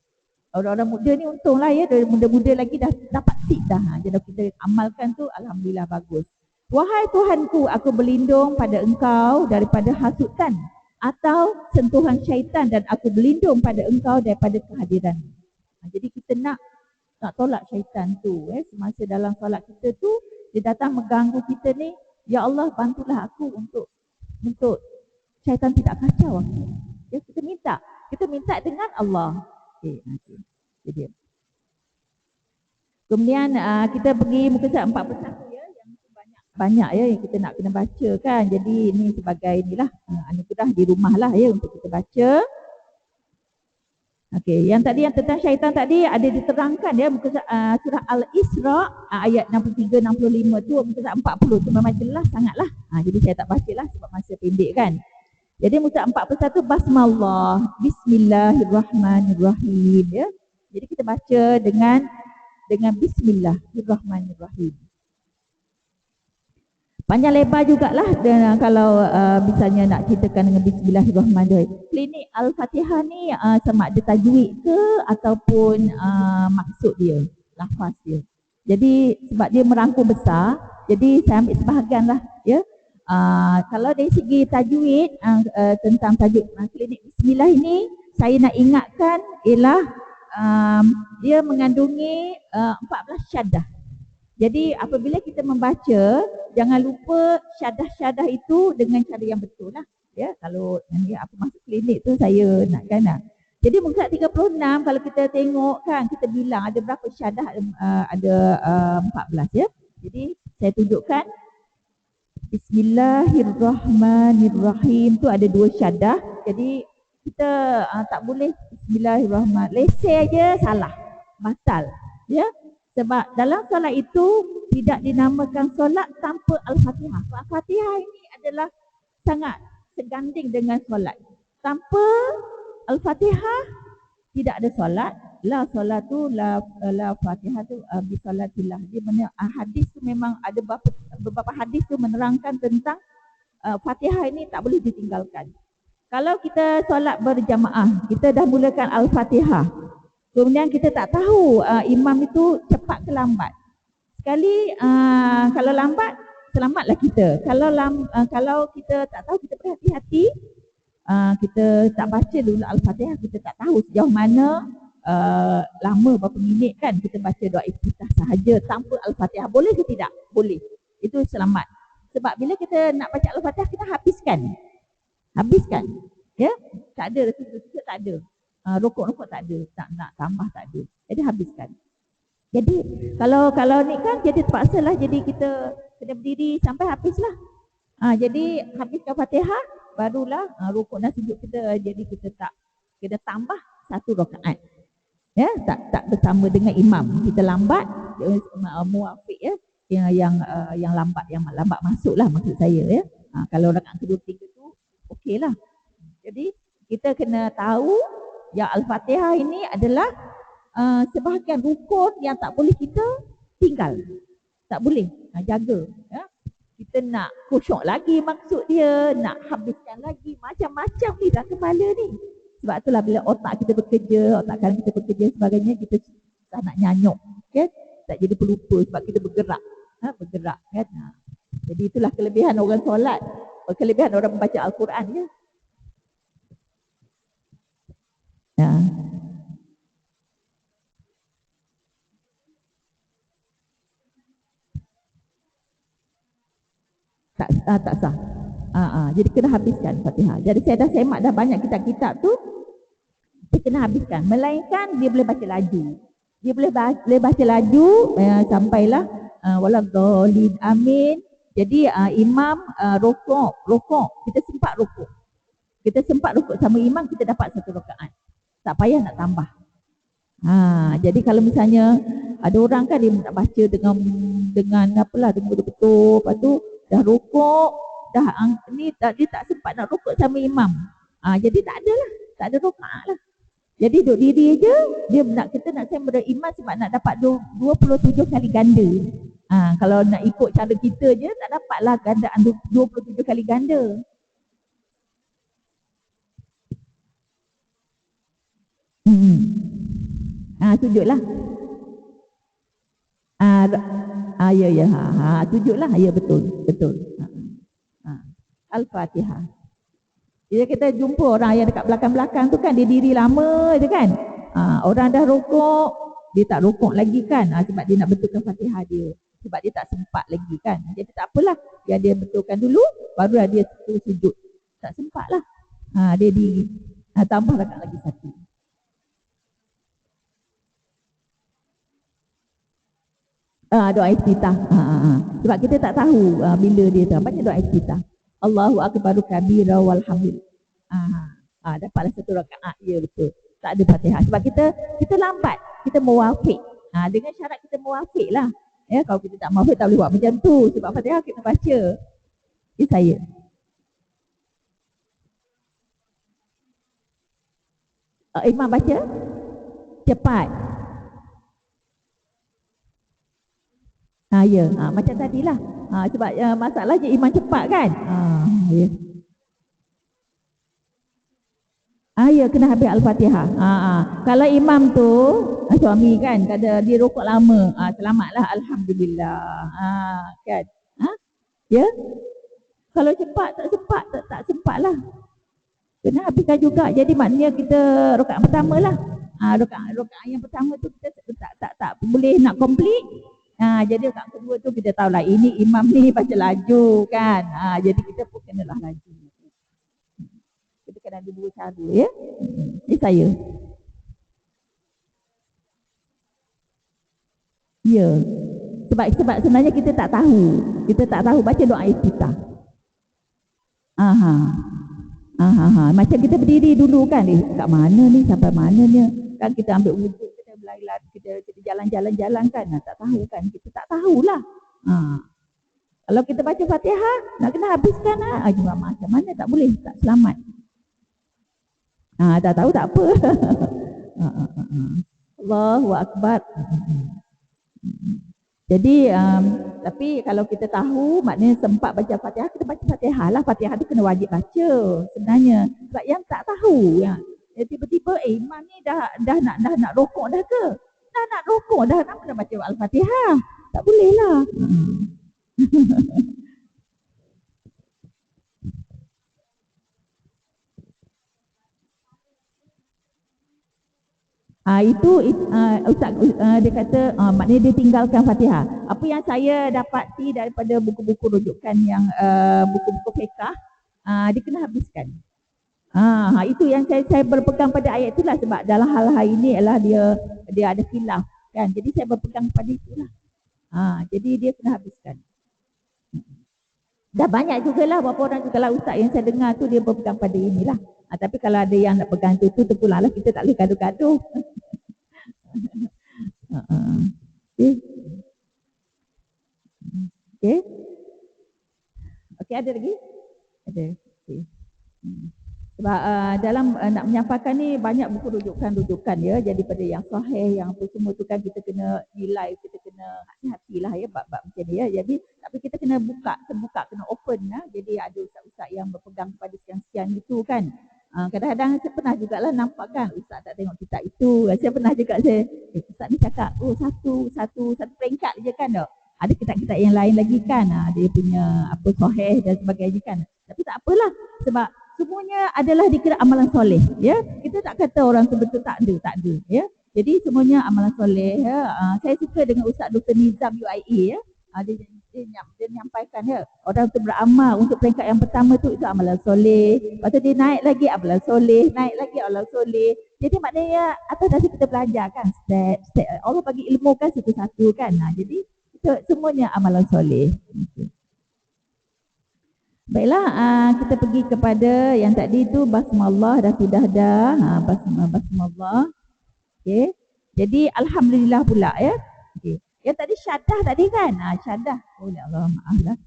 S1: orang-orang muda ni untunglah ya, dari muda-muda lagi dah dapat tip dah. Jadi kita amalkan tu alhamdulillah bagus. Wahai Tuhanku, aku berlindung pada Engkau daripada hasutan atau sentuhan syaitan, dan aku berlindung pada Engkau daripada kehadiran. Jadi kita nak tolak syaitan tu. Semasa dalam solat kita tu, dia datang mengganggu kita ni. Ya Allah, bantulah aku untuk syaitan tidak kacau aku. Ya, kita minta dengan Allah. Nanti. Jadi. Kemudian kita pergi muka surat 41 ya, yang banyak ya yang kita nak kena baca kan. Jadi ini sebagai inilah anugerah di rumah lah ya untuk kita baca. Okey, yang tentang syaitan tadi ada diterangkan ya muka surah Al-Isra ayat 63 65 tu, muka surat 40 tu memang jelas sangatlah. Jadi saya tak bacalah sebab masa pendek kan. Jadi muka 41 basmallah, bismillahirrahmanirrahim ya. Jadi kita baca dengan bismillahirrahmanirrahim. Panjang lebar jugalah kalau misalnya nak ceritakan dengan bismillahirrahmanirrahim. Klinik Al-Fatihah ni sama ada tajwid ke ataupun maksud dia, lafaz dia. Jadi sebab dia merangkum besar, jadi saya ambil sebahagian lah ya. Kalau dari segi tajwid, tentang tajuk klinik bismillah ini, saya nak ingatkan ialah dia mengandungi 14 syaddah. Jadi apabila kita membaca, jangan lupa syadah-syadah itu dengan cara yang betul lah. Ya, kalau nanti apa masuk klinik tu saya nakkan lah. Jadi muka 36 kalau kita tengok kan, kita bilang ada berapa syadah, ada 14 ya. Jadi saya tunjukkan Bismillahirrahmanirrahim tu ada 2 syadah. Jadi kita tak boleh Bismillahirrahmanirrahim. Lesen je salah, batal. Ya. Sebab dalam solat itu tidak dinamakan solat tanpa Al-Fatihah. Al-Fatihah ini adalah sangat seganding dengan solat. Tanpa Al-Fatihah tidak ada solat. La solatu la Fatihah tu bi salatillah. Dia hadis tu memang ada beberapa hadis tu menerangkan tentang Fatihah ini tak boleh ditinggalkan. Kalau kita solat berjamaah, kita dah mulakan Al-Fatihah. Kemudian kita tak tahu imam itu cepat ke lambat. Sekali kalau lambat, selamatlah kita. Kalau kita tak tahu, kita berhati-hati. Kita tak baca dulu Al-Fatihah, kita tak tahu sejauh mana lama berapa minit kan kita baca doa iftitah sahaja tanpa Al-Fatihah. Boleh ke tidak? Boleh. Itu selamat. Sebab bila kita nak baca Al-Fatihah, kita habiskan. Ya, tak ada rasa tak ada. Rokok tak ada, nak tambah tak ada. Jadi habiskan. Jadi kalau ni kan jadi terpaksa lah, jadi kita kena berdiri sampai habislah. Jadi habiskan Fatihah, barulah rukuk dan sujud kita. Jadi kita tak kena tambah 1 rakaat. Ya, tak bersama dengan imam. Kita lambat, muafiq ya. Yang lambat masuklah maksud saya ya. Kalau rakaat kedua ketiga tu okeylah. Jadi kita kena tahu ya Al-Fatihah ini adalah sebahagian rukun yang tak boleh kita tinggal. Tak boleh. Jaga. Ya. Kita nak khusyuk lagi maksud dia. Nak habiskan lagi. Macam-macam ni dah kepala ni. Sebab itulah bila otak kita bekerja, otak kanan kita bekerja sebagainya, kita tak nak nyanyuk. Okay? Tak jadi pelupa sebab kita bergerak. Bergerak. Kan? Jadi itulah kelebihan orang solat. Kelebihan orang membaca Al-Quran. Ya. Ya. Tak sah. Jadi kena habiskan Fatihah. Jadi saya dah semak dah banyak kitab-kitab tu, dia kena habiskan. Melainkan dia boleh baca laju. Dia boleh baca laju sampailah waladhdallin amin. Jadi imam rokok, kita sempat rokok. Kita sempat rokok sama imam, kita dapat 1 rakaat. Tak payah nak tambah. Jadi kalau misalnya ada orang kan dia nak baca dengan apalah, dengan betul-betul, lepas tu dah rokok, dia tak sempat nak rokok sama imam. Jadi tak ada rakaat lah. Jadi duduk diri je, dia nak kita nak saya beriman sebab nak dapat 27 kali ganda. Kalau nak ikut cara kita je tak dapatlah gandaan 27 kali ganda. Sujudlah. Ya. Sujudlah. Ya, betul. Al-Fatihah. Bila kita jumpa orang yang dekat belakang-belakang tu kan, dia diri lama je kan. Orang dah rokok, dia tak rokok lagi kan. Sebab dia nak betulkan Fatihah dia. Sebab dia tak sempat lagi kan. Jadi tak apalah. Biar dia betulkan dulu, baru dia sujud. Tak sempat lah. Dia diri. Tambah rakaat lagi satu. Doa iftitah. Sebab kita tak tahu bila dia tu. Baca doa iftitah. Allahu akbaru kabira walhamdulillah. Dapatlah satu rakaat. Ya, betul. Tak ada Fatihah. Sebab kita lambat. Kita muwafiq. Dengan syarat kita muwafiq lah. Ya, kalau kita tak muwafiq tak boleh buat macam tu. Sebab Fatihah kita baca. Ini saya. Imam baca cepat. Ya, macam tadilah. Sebab masalahnya imam cepat kan. Ya. Ya, kena habis Al-Fatihah. Kalau imam tu suami kan, kada dia rokok lama, selamatlah, alhamdulillah. Kan? Ya. Kalau cepat tak sempatlah. Kena habiskan juga. Jadi maknanya kita rakaat pertama lah. Rakaat yang pertama tu kita tak boleh nak complete. Jadi rakaat kedua tu kita tahulah ini imam ni baca laju kan. Jadi kita pun kenalah laju. Kita kena ada dua cara ya. Ini saya. Ya. Sebab sebenarnya kita tak tahu. Kita tak tahu baca doa iftitah. Macam kita berdiri dulu kan. Kat mana ni sampai mana ni. Kan kita ambil wuduk. Kita jalan-jalan kan, tak tahu kan, kita tak tahulah. Kalau kita baca Fatihah nak kena habiskan juga macam mana tak boleh, tak selamat. Tak tahu tak apa. Allahu akbar. Jadi tapi kalau kita tahu maknanya sempat baca Fatihah, kita baca Fatihah lah. Fatihah tu kena wajib baca sebenarnya. Sebab yang tak tahu tiba-tiba imam ni dah nak rokok dah ke? Dah nak rokok dah, nak baca Al-Fatihah. Tak boleh lah. Itu Ustaz dia kata maknanya dia tinggalkan Fatihah. Apa yang saya dapati daripada buku-buku rujukan yang buku-buku fiqh, dia kena habiskan. Itu yang saya berpegang pada ayat itulah, sebab dalam hal-hal ini ialah dia ada khilaf kan. Jadi saya berpegang pada itulah. Jadi dia kena habiskan. Dah banyak jugalah beberapa orang jugalah ustaz yang saya dengar tu dia berpegang pada inilah. Tapi kalau ada yang nak pegang tu terpulanglah, kita tak boleh gaduh-gaduh. Okey, ada lagi? Ada. Okey. Sebab dalam nak menyampaikan ni banyak buku rujukan ya. Jadi pada yang sahih, yang apa semua tu kan kita kena nilai, kita kena hati-hatilah ya bab-bab macam ni ya. Jadi tapi kita kena terbuka, kena open ya. Jadi ada ustaz-ustaz yang berpegang pada sekian-sekian itu kan. Kadang-kadang saya pernah jugalah nampak kan ustaz tak tengok kitab itu. Saya pernah juga ustaz ni cakap satu peringkat je kan tak. Ada kitab-kitab yang lain lagi kan. Dia punya apa sahih dan sebagainya kan. Tapi tak apalah sebab semuanya adalah dikira amalan soleh ya. Kita tak kata orang tu betul tak ada ya. Jadi semuanya amalan soleh ya. Saya suka dengan Ustaz Dr. Nizam UIA ya. Dia menyampaikan ya, orang tu beramal untuk peringkat yang pertama tu itu amalan soleh. Lepas tu dia naik lagi amalan soleh, naik lagi amalan soleh. Jadi maknanya atas dasar kita belajar kan step. Allah bagi ilmu kan satu-satu kan. Jadi kita semuanya amalan soleh. Baiklah, kita pergi kepada yang tadi tu basmalah dah sudah dah. Basmalah. Okey. Jadi alhamdulillah pula ya. Okey. Yang tadi syadah tadi kan? Syadah. Oh ya Allah, maaflah.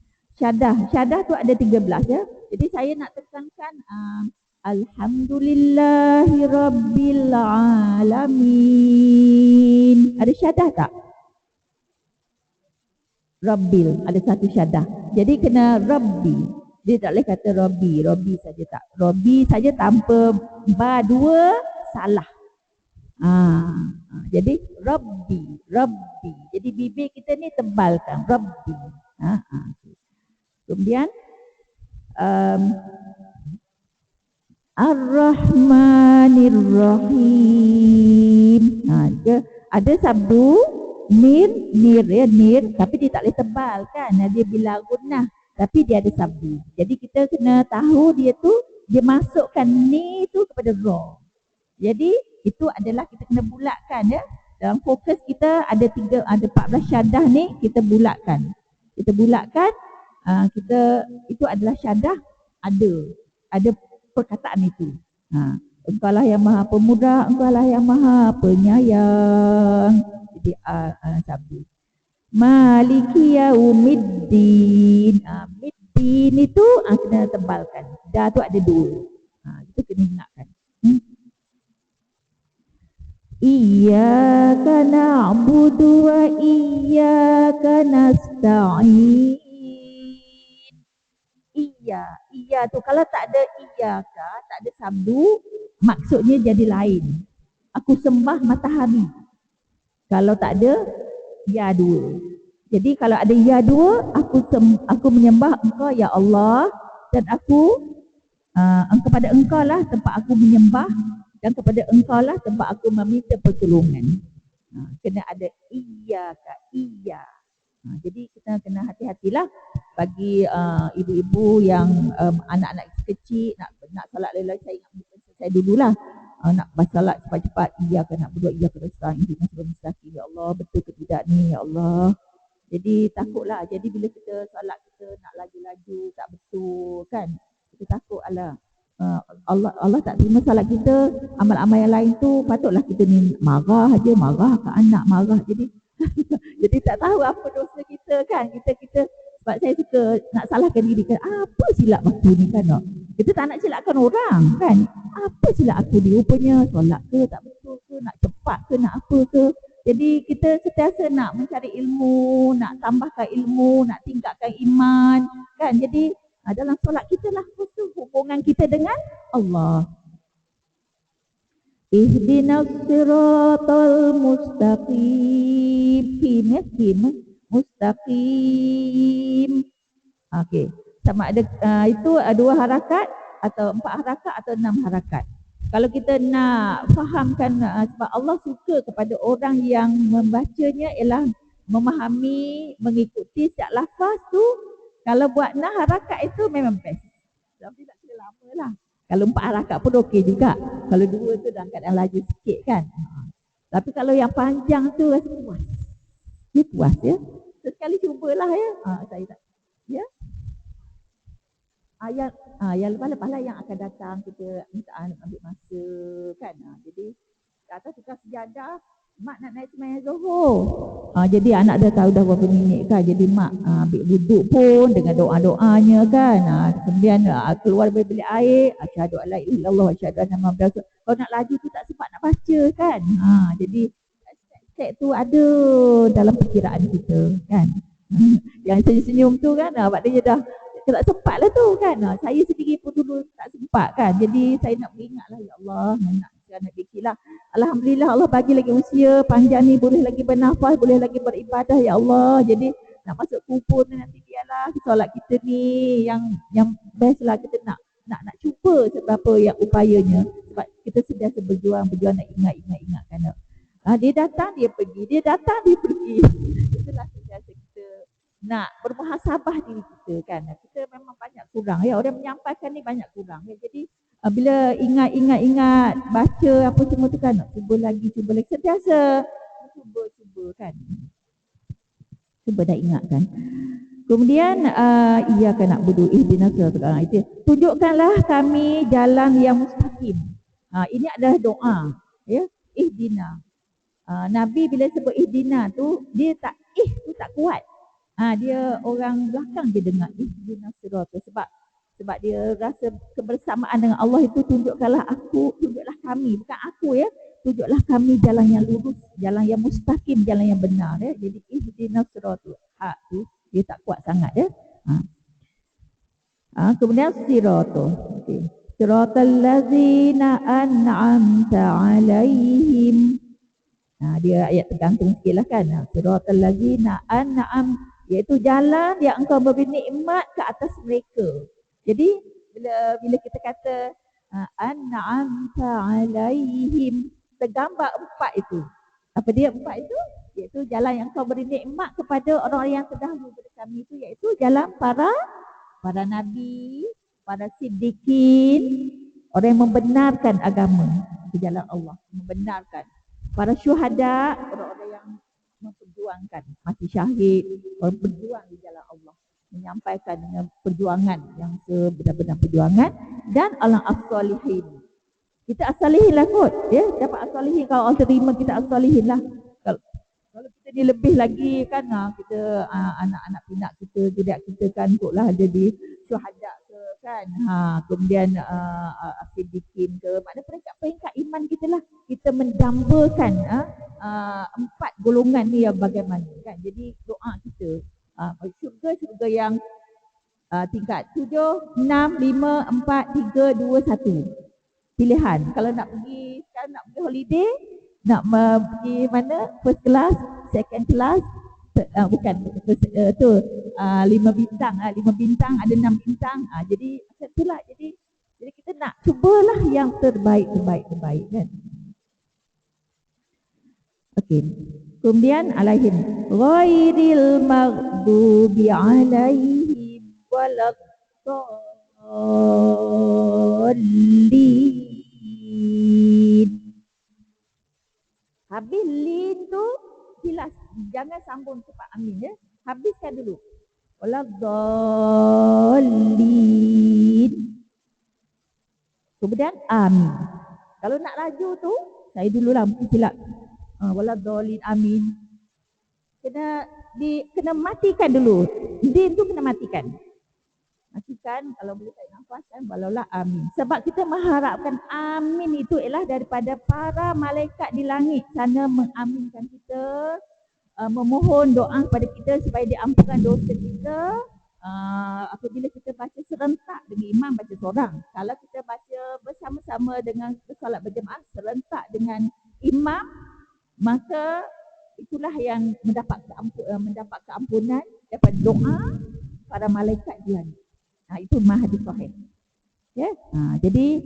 S1: Syadah tu ada 13 ya. Jadi saya nak tekankan Alhamdulillahi Rabbil Alamin. Ada syadah tak? Rabbil, ada satu syadah. Jadi kena Rabbi. Dia tak boleh kata Rabbi. Rabbi saja tak. Rabbi saja tanpa ba dua salah. Jadi Rabbi, Rabbi. Jadi bibir kita ni tebalkan Rabbi. Kemudian Ar-Rahmanir-Rahim. Ada sabdu nir ya, nir, tapi dia tak boleh tebal kan. Dia bila gunnah, tapi dia ada sabdu. Jadi kita kena tahu dia tu, dia masukkan ni tu kepada ra. Jadi itu adalah kita kena bulatkan ya. Dalam fokus kita ada 14 syadah ni, kita bulatkan. Kita bulatkan, kita itu adalah syadah ada perkataan itu. Engkaulah yang maha pemurah, engkaulah yang maha penyayang. Jadi sabdu. Maliki yaumiddin. Middin itu kena tebalkan. Dah tu ada dua. Itu kena ingatkan. Iyyaka na'budu wa iyyaka nasta'in. Iya tu kalau tak ada iyyaka, tak ada sabdu, maksudnya jadi lain. Aku sembah matahari. Kalau tak ada ya dua. Jadi kalau ada ya dua, aku menyembah engkau ya Allah, dan aku kepada engkau lah tempat aku menyembah, dan kepada engkau lah tempat aku meminta pertolongan. Kena ada iyyaka, iya. Jadi kita kena hati-hatilah bagi ibu-ibu yang anak-anak kecil nak solat lelai. Saya ingat saya dululah nak bersolat cepat-cepat. Iyyaka na'budu wa iyyaka nasta'in ihdinas siratal mustaqim. Ya Allah, betul ke tidak ni ya Allah. Jadi takutlah. Jadi bila kita solat kita nak laju-laju tak betul kan. Kita takut Allah tak terima solat kita. Amal-amal yang lain tu patutlah kita ni marah aja, marah ke anak, marah. Jadi tak tahu apa dosa kita kan. Kita sebab saya suka nak salahkan diri kan. Apa silap aku ni kan. Kita tak nak silapkan orang kan. Apa silap aku ni? Rupanya solat ke tak betul ke, nak cepat ke, nak apa ke. Jadi kita sentiasa nak mencari ilmu, nak tambahkan ilmu, nak tingkatkan iman kan. Jadi dalam solat kita lah hubungan kita dengan Allah. Ihdinas siratal mustaqim. Mustaqim. Okey. Sama ada itu 2 harakat atau 4 harakat atau 6 harakat. Kalau kita nak fahamkan sebab Allah suka kepada orang yang membacanya ialah memahami, mengikuti setiap lafaz tu. Kalau buat 6 harakat itu memang best. Tapi tak kira lama lah. Kalau 4 harakat pun okey juga. Kalau 2 tu dah keadaan laju sikit kan. Tapi kalau yang panjang tu rasa puas. Dia puas ya. Sekali cubalah ya. Saya tak. Ya. Yang lepas-lepas lah yang akan datang kita minta ambil masa kan. Jadi atas tukar sejadah, mak nak naik sembahyang Zuhur. Jadi anak dah tahu dah berapa minit kan. Jadi mak ambil duduk pun dengan doa-doanya kan. Kemudian keluar dari bilik air, asyhadu alla ilaha illallah wa asyhadu anna muhammadar rasul. Kalau nak laju tu tak sempat nak baca kan. Jadi step tu ada dalam perkiraan kita kan. Yang senyum-senyum tu kan, maknanya dah tak sempat lah tu kan. Saya sendiri pun dulu tak sempat kan. Jadi saya nak beringatlah, ya Allah, nak fikirlah. Alhamdulillah Allah bagi lagi usia panjang ni, boleh lagi bernafas, boleh lagi beribadah ya Allah. Jadi nak masuk kubur ni nanti biarlah solat kita ni yang best lah. Kita nak cuba seberapa yang upayanya. Sebab kita sentiasa berjuang nak ingat kan. Dia datang dia pergi, dia datang dia pergi. Itulah sentiasa kita nak bermuhasabah diri kita kan. Kita memang banyak kurang ya, orang menyampaikan ni banyak kurang ya. Jadi bila ingat baca apa semua tu kan, cuba lagi sentiasa cuba kan. Cuba dah ingat kan. Kemudian iyyaka na'budu ihdinas siratal mustaqim. Tunjukkanlah kami jalan yang mustaqim. Ini adalah doa ya, ihdina. Nabi bila sebut ihdina tu dia tak tu tak kuat. Dia orang belakang dia dengar ihdinas siratal sebab Sebab dia rasa kebersamaan dengan Allah itu tunjuklah kami, bukan aku ya. Tunjuklah kami jalan yang lurus, jalan yang mustaqim, jalan yang benar ya. Jadi ihdinas siratal haq tu dia tak kuat sangat ya. Kemudian siratal. Okey. Siratal ladzina an'amta 'alaihim. Dia ayat tergantung sikitlah kan. Siratal ladzina an'am, iaitu jalan yang engkau beri nikmat ke atas mereka. Jadi bila kita kata an'amta 'alaihim, tergambar empat itu. Apa dia empat itu? Iaitu jalan yang engkau beri nikmat kepada orang-orang yang terdahulu daripada kami itu, iaitu jalan para nabi, para siddiqin, orang yang membenarkan agama di jalan Allah, membenarkan. Para syuhada, orang-orang yang memperjuangkan, mati syahid, orang berjuang di jalan Allah, menyampaikan dengan perjuangan yang sebenar-benar perjuangan. Dan as-salihin. Kita as-salihin lah kot, ya, dapat as-salihin kalau Allah terima kita as-salihin lah. Kalau kita ni lebih lagi kan, kita anak-anak pinak kita, budak kita kan kotlah jadi syuhada ke kan, kemudian siddiqin ke, maknanya peringkat iman kita lah, kita mendambakan empat golongan ni yang bagaimana kan. Jadi doa kita syurga yang tingkat 7, 6, 5, 4, 3, 2, 1 pilihan. Kalau nak pergi sekarang, nak pergi holiday, nak pergi mana, first class, second class, bukan tu 5 bintang, 5 bintang ada 6 bintang, jadi itulah. Jadi kita nak cubalah yang terbaik kan. Okey. Kemudian alaihim ghairil maghdubi alaihim waladdallin. Habis lin tu hilas, jangan sambung cepat amin ya. Habiskan dulu. Waladdallin. Kemudian amin. Kalau nak laju tu, saya dululah mungkin silap. Waladdallin amin. Kena matikan dulu. Din tu kena matikan. Matikan, kalau boleh tarik nafas kan, walaulah amin. Sebab kita mengharapkan amin itu ialah daripada para malaikat di langit sana mengaminkan kita, memohon doa kepada kita supaya diampunkan dosa kita. Apabila kita baca serentak dengan imam baca seorang, kalau kita baca bersama-sama dengan solat berjemaah serentak dengan imam, maka itulah yang mendapat keampunan daripada doa para malaikat di langit. Itu hadis sahih. Ya. Jadi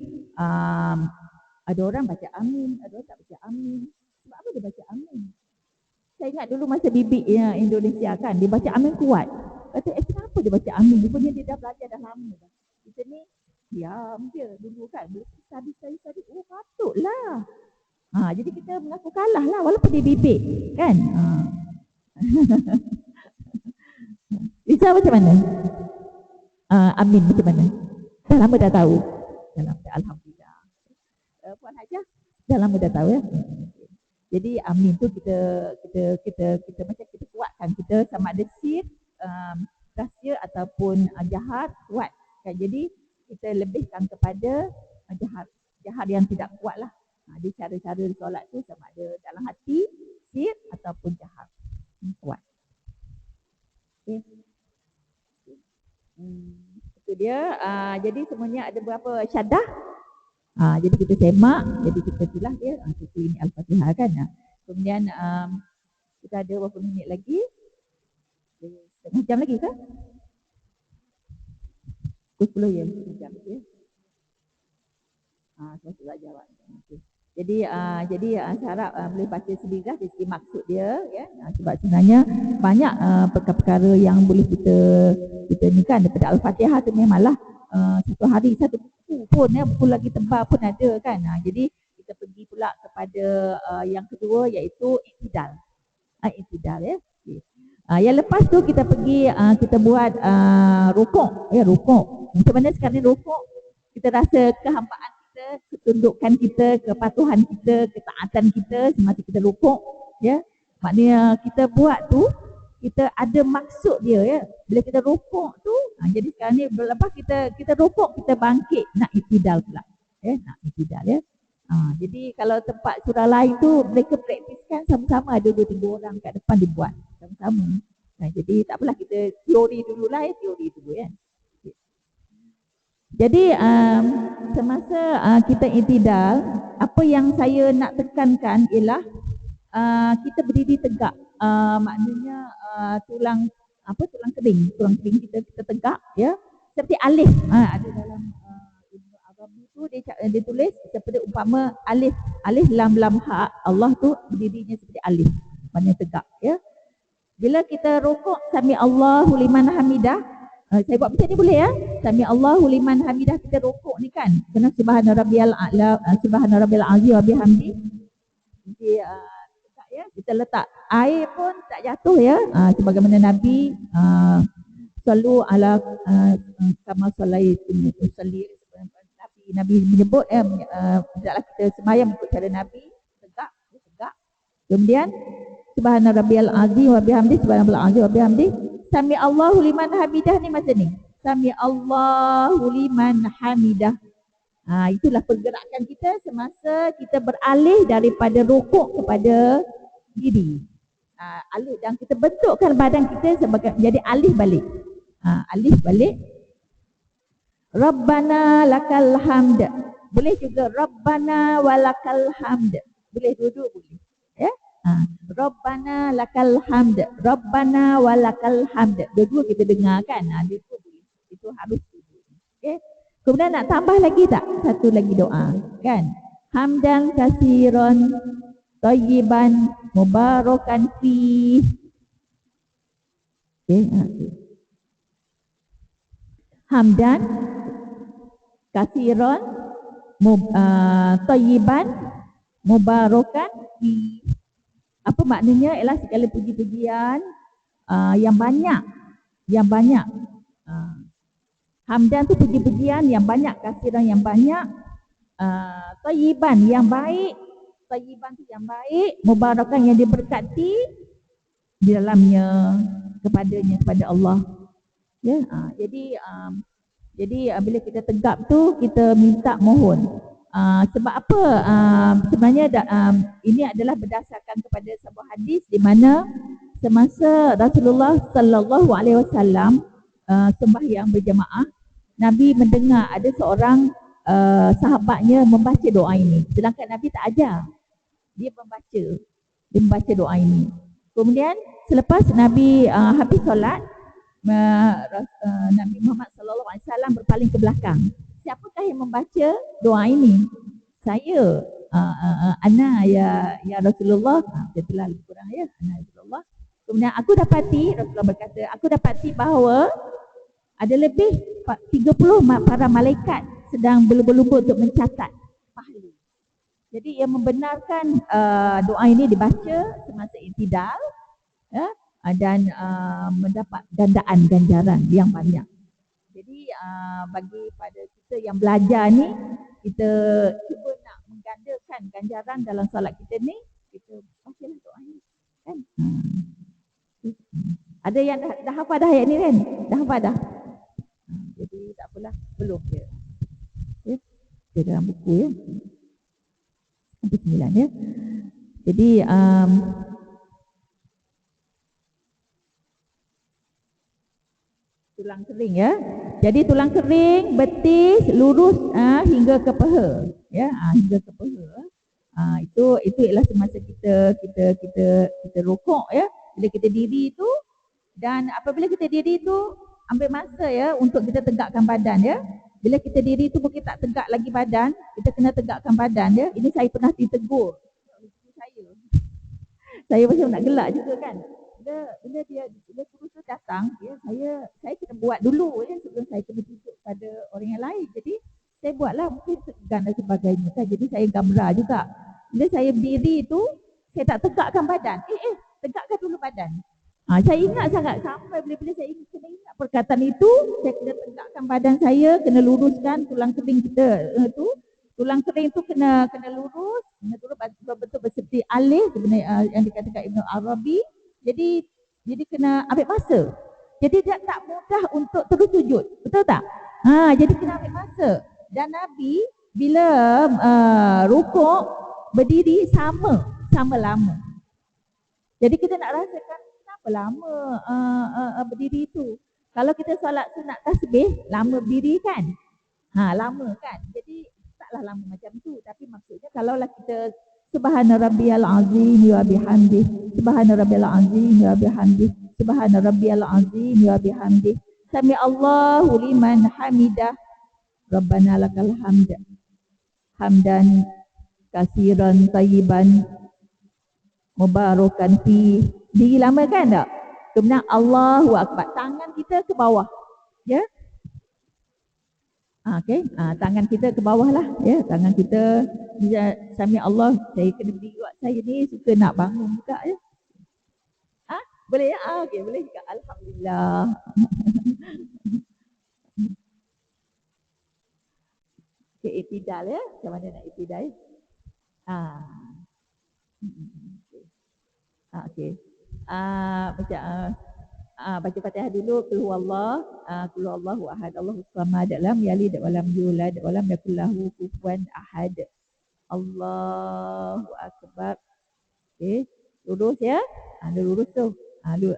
S1: ada orang baca amin, ada orang tak baca amin. Sebab apa dia baca amin? Saya ingat dulu masa bibik Indonesia kan, dia baca amin kuat. Kata, kenapa dia baca amin? Rupanya dia dah belajar dah lama dah. Kita ni diam je dulu kan. Bila tadi, patutlah. Jadi kita mengaku kalah lah walaupun dia bibik kan. Isa macam mana? Amin macam mana? Dah lama dah tahu. Alhamdulillah. Puan Hajah dah lama dah tahu ya. Jadi amin tu kita macam kita kuatkan, kita sama ada sir, rahsia ataupun jahat kuat kan. Jadi kita lebihkan kepada jahat yang tidak kuat lah. Jadi cara-cara solat tu sama ada dalam hati, sir ataupun jahat kuat. Okay. Itu dia. Jadi semuanya ada berapa syadah. Jadi kita semak, jadi kita tulah dia. Itu ini Al-Fatihah kan. Kemudian kita ada berapa minit lagi? Setengah jam lagi ke? 10 ya, setengah jam lagi. Saya jawab. Okay. Jadi saya harap boleh baca sendirilah dari segi maksud dia ya. Sebab sebenarnya banyak perkara-perkara yang boleh kita ni kan daripada Al-Fatihah tu memanglah satu hari satu buku pun ya, buku lagi tebal pun ada kan. Jadi kita pergi pula kepada yang kedua iaitu i'tidal. I'tidal ya. Okay. Yang lepas tu kita pergi kita buat rukuk ya, rukuk. Macam mana sekarang ni rukuk? Kita rasa kehambaan kita, ketundukan kita, kepatuhan kita, ketaatan kita semasa kita rukuk ya. Maknanya kita buat tu, kita ada maksud dia ya. Bila kita rukuk tu, jadi sekarang ni lepas kita rukuk, kita bangkit nak itidal pula. Ya, nak itidal ya. Jadi kalau tempat surah lain tu mereka praktiskan sama-sama, ada 2-3 orang kat depan dibuat sama-sama. Jadi tak apalah, kita teori dulu lah ya, teori dulu ya. Jadi semasa kita itidal, apa yang saya nak tekankan ialah kita berdiri tegak. Maknanya tulang kering kita tegak ya, seperti alif. Ada dalam Arabi tu dia tulis seperti umpama alif lam ha, Allah tu berdirinya seperti alif, maknanya tegak ya. Bila kita rukuk sami Allahu liman hamidah, saya buat macam ni boleh ya. Sami Allahu liman hamidah, kita rukuk ni kan kena subhana rabbiyal a'la, subhana rabbil azim wa bihamdi. Jadi ya, kita letak air pun tak jatuh ya. Sebagaimana Nabi selalu ala kama salaitum usalli, Nabi menyebut hendaklah kita sembahyang ikut cara Nabi, tegak. Kemudian subhana rabbiyal azim wa bihamdi, subhana rabbiyal azim wa bihamdi. Sami Allahu liman hamidah ni macam ni. Sami Allahu liman hamidah. Itulah pergerakan kita semasa kita beralih daripada rukuk kepada diri. Alih, dan kita bentukkan badan kita sebagai jadi alih balik. Alih balik. Rabbana lakal hamd. Boleh juga Rabbana walakal hamd. Boleh dua-dua boleh. Ya? Rabbana lakal hamd. Rabbana walakal hamd. Dua-dua kita dengar kan? Itu habis. Okey. Kemudian nak tambah lagi tak? Satu lagi doa, kan? Hamdan kasiran thayyiban mubarakan fi. Okey. Hamdan kasiran thayyiban mubarakan fi. Apa maknanya? Ialah segala puji-pujian yang banyak. Hamdan tu puji-pujian yang banyak, kasiran yang banyak, thayyiban yang baik, thayyiban tu yang baik, mubarakan yang diberkati di dalamnya, kepada Allah. Ya, jadi bila kita tegap tu kita minta mohon. Sebab apa? Sebenarnya ini adalah berdasarkan kepada sebuah hadis di mana semasa Rasulullah sallallahu alaihi wasallam sembahyang berjemaah, Nabi mendengar ada seorang sahabatnya membaca doa ini. Sedangkan Nabi tak ajar. Dia membaca doa ini. Kemudian selepas Nabi habis solat, Nabi Muhammad sallallahu alaihi wasallam berpaling ke belakang. Siapakah yang membaca doa ini? Saya. Ana ya Rasulullah. Itulah lebih kurang ya, ana Rasulullah. Kemudian aku dapati, Rasulullah berkata, aku dapati bahawa ada lebih 30 para malaikat sedang berlumba-lumba untuk mencatat pahala. Jadi ia membenarkan doa ini dibaca semasa i'tidal ya, dan mendapat gandaan ganjaran yang banyak. Jadi bagi pada kita yang belajar ni, kita cuba nak menggandakan ganjaran dalam solat kita ni, kita bacalah doa ini kan. Ada yang dah hafal dah ayat ni kan? Dah hafal dah? Jadi tak apalah, belum je. Ya, dia dalam buku ya. Sampai 9 ya. Jadi tulang kering ya. Jadi tulang kering, betis, lurus hingga ke peha. Ya, hingga ke peha. Itu ialah semasa kita rukuk ya. Bila kita diri tu, dan apabila kita diri tu ambil masa ya untuk kita tegakkan badan ya. Bila kita diri tu mungkin tak tegak lagi badan, kita kena tegakkan badan ya. Ini saya pernah ditegur. Saya macam nak gelak juga kan. Bila guru tu datang, ya, saya kena buat dulu ya sebelum saya kena tunjuk pada orang yang lain. Jadi saya buatlah mungkin segan dan sebagainya kan. Jadi saya gambar juga. Bila saya berdiri tu, saya tak tegakkan badan. Tegakkan dulu badan. Saya ingat sangat sampai bila-bila saya kena ingat perkataan itu, saya kena tegakkan badan saya, kena luruskan tulang kering kita tu. Tulang kering tu kena lurus, kena turun betul-betul seperti alif sebenarnya yang dikatakan Ibn Arabi. Jadi Jadi kena ambil masa. Jadi dia tak mudah untuk terus sujud. Betul tak? Jadi kena ambil masa. Dan Nabi bila rukuk berdiri sama lama. Jadi kita nak rasakan kenapa lama berdiri itu. Kalau kita solat sunat tasbih, lama berdiri kan? Lama kan? Jadi taklah lama macam tu. Tapi maksudnya kalaulah kita Subhana rabbiyal azim wa bihamdi. Subhana rabbiyal azim wa bihamdi. Subhana rabbiyal azim wa bihamdi. Sami Allahu liman hamidah. Rabbana lakal hamd. Hamdan kasiran tayyiban mubarakan fi. Diri lama kan tak? Kemudian Allahu akbar. Tangan kita ke bawah. Ya. Okey, tangan kita ke bawah lah, ya. Tangan kita bisa sami Allah. Saya kena berdiri buat saya ni suka nak bangun juga ya. Boleh ya? Okey, boleh juga. Alhamdulillah. Okey, itidal ya. Macam mana nak itidal ya? Okey. Macam baca Fatihah dulu. Qul huwallah, qul huwallahu ahad, Allahus samad, lam yalid wa lam yulad wa lam yakul lahu kufuwan ahad. Allahu akbar. Okey, lurus ya. Lurus tu.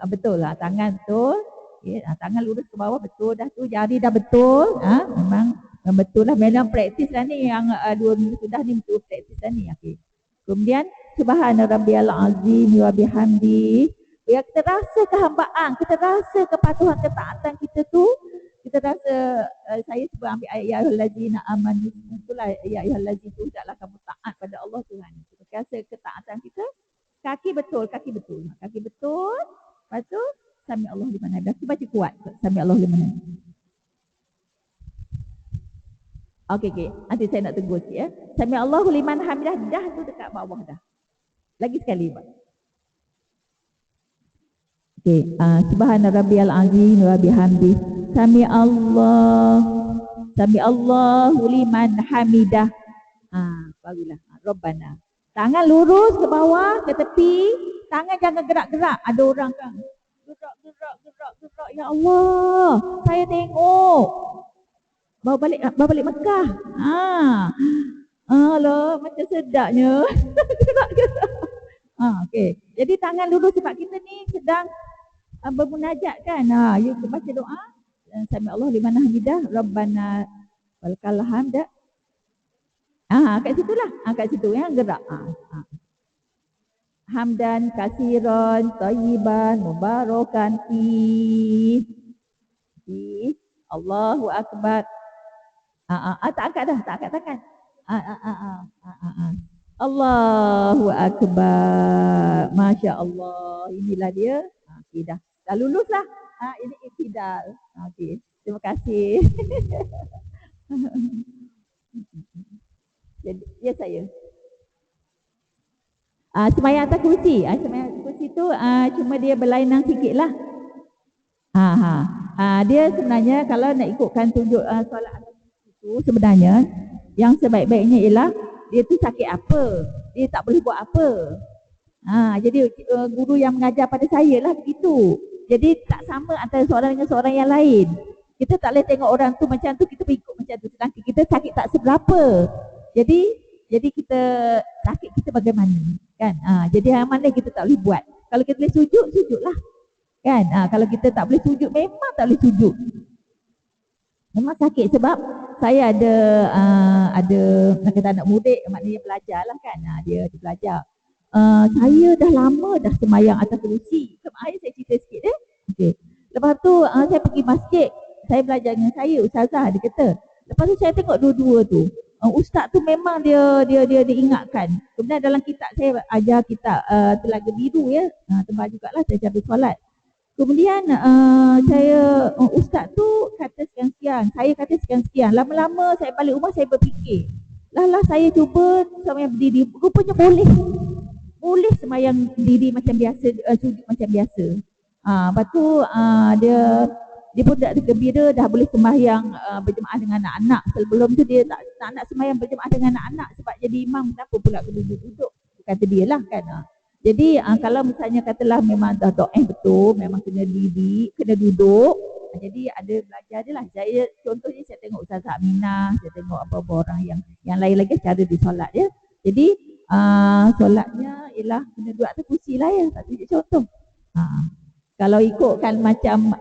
S1: Betul lah tangan tu. Okey, tangan lurus ke bawah betul dah tu. Jari dah betul. Memang betul lah. Memang praktis lah ni yang 2 minggu sudah ni betul praktis lah ni. Okey. Kemudian Subhana rabbiyal azim wa bihamdi. Ya, kita rasa kehambaan, kita rasa kepatuhan, ketaatan kita tu, kita rasa saya cuba ambil ayat ya ayyuhallazina amanu. Itulah ya ayyuhallazina tu, hendaklah kamu taat pada Allah Tuhan. Kita rasa ketaatan kita, kaki betul. Lepas tu sami Allah liman hamidah. Kita baca kuat sami Allah liman hamidah. Okey. Nanti saya nak tegur sikit ya. Sami Allahu liman hamidah, dah tu dekat bawah dah. Lagi sekali buat. Okey, Subhana rabbiyal azim wa bihamdi. Sami Allahu liman hamidah. Barulah. Rabbana. Tangan lurus ke bawah, ke tepi. Tangan jangan gerak-gerak. Ada orang kan gerak. Ya Allah, saya tengok. Bawa balik Mekah. Alah, macam sedapnya. Gerak-gerak. Okey. Jadi tangan lurus sebab kita ni sedang bermunajat kan. You baca doa. Sami Allah liman hamidah. Rabbana walakal hamd. Kat situlah. Kat situ yang gerak. Hamdan kasiran tayyiban mubarakan fi. Allahu akbar. Tak angkat tangan. Allahu akbar. Masya Allah. Inilah dia. Okey dah. Dah lulus lah. Ini iktidal. Okey. Terima kasih. Jadi, ya saya. Semayang atas kursi. Semayang atas kursi tu cuma dia berlainan sikit lah. Dia sebenarnya kalau nak ikutkan tunjuk solat atas kursi tu sebenarnya yang sebaik-baiknya ialah dia tu sakit apa. Dia tak boleh buat apa. Jadi guru yang mengajar pada saya lah begitu. Jadi tak sama antara seorang dengan seorang yang lain. Kita tak boleh tengok orang tu macam tu, kita ikut macam tu. Sedangkan kita sakit tak seberapa. Jadi kita sakit kita bagaimana? Kan? Jadi yang mana kita tak boleh buat. Kalau kita boleh sujud, sujudlah. Kan? Kalau kita tak boleh sujud, memang tak boleh sujud. Memang sakit sebab saya ada nak kata anak murid, maknanya belajar lah kan. Dia belajar. Saya dah lama dah semayang atas kerusi. Saya cerita sikit Okay. Lepas tu saya pergi masjid. Saya belajar dengan saya, ustazah dia kata. Lepas tu saya tengok dua-dua tu. Ustaz tu memang dia ingatkan. Kemudian dalam kitab saya ajar kitab Telaga Biru ya. Tebal jugalah saya habis solat. Kemudian ustaz tu kata sekian-sekian. Saya kata sekian-sekian. Lama-lama saya balik rumah saya berfikir. Lah saya cuba semayang berdiri. Rupanya boleh semayang diri macam biasa, sujud macam biasa. Lepas tu dia pun dah gembira dah boleh sembahyang berjemaah dengan anak-anak. Sebelum tu dia tak nak sembahyang berjemaah dengan anak-anak sebab jadi imam, kenapa pula kena duduk? Kata dia lah kan. Jadi kalau misalnya katalah memang dah doa betul, memang kena kena duduk. Jadi ada belajar je lah. Saya contohnya saya tengok Ustazah Aminah, saya tengok apa-apa orang yang lain lagi cara di solat ya. Jadi solatnya ialah kena duduk atas kursi lah ya. Tak tunjuk contoh. Kalau ikutkan macam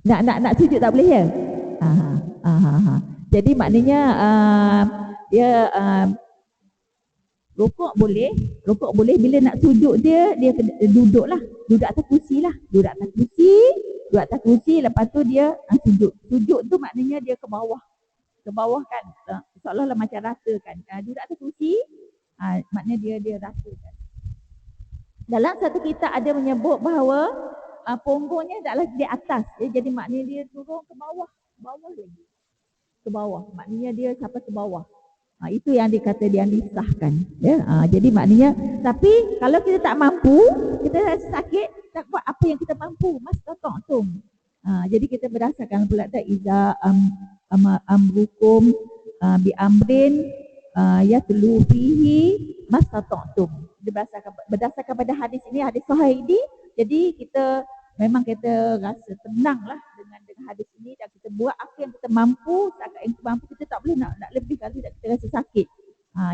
S1: nak sujud tak boleh ya. Jadi maknanya dia rukuk boleh bila nak sujud dia duduklah, duduk atas kursi lah, duduk atas kursi lepas tu dia sujud tu maknanya dia ke bawah kan, seolah-olah macam rasa kan, duduk atas kursi maknanya dia rasakan. Dalam satu kitab ada menyebut bahawa punggungnya adalah di atas, jadi maknanya dia turun ke bawah lagi, ke bawah, maknanya dia sampai ke bawah. Itu yang dikata dia disahkan ya. Jadi maknanya, tapi kalau kita tak mampu, kita rasa sakit, tak buat apa yang kita mampu, mastata'tum. Jadi kita berdasarkan pula tak iza amrukum bi amrin yatlu fihi mastata'tum. Berdasarkan pada hadis ini, hadis sahih ini, jadi kita memang kita rasa tenanglah dengan hadis ini dan kita buat apa yang kita mampu, setakat yang kita mampu, kita tak boleh nak lebih kalau tidak kita rasa sakit.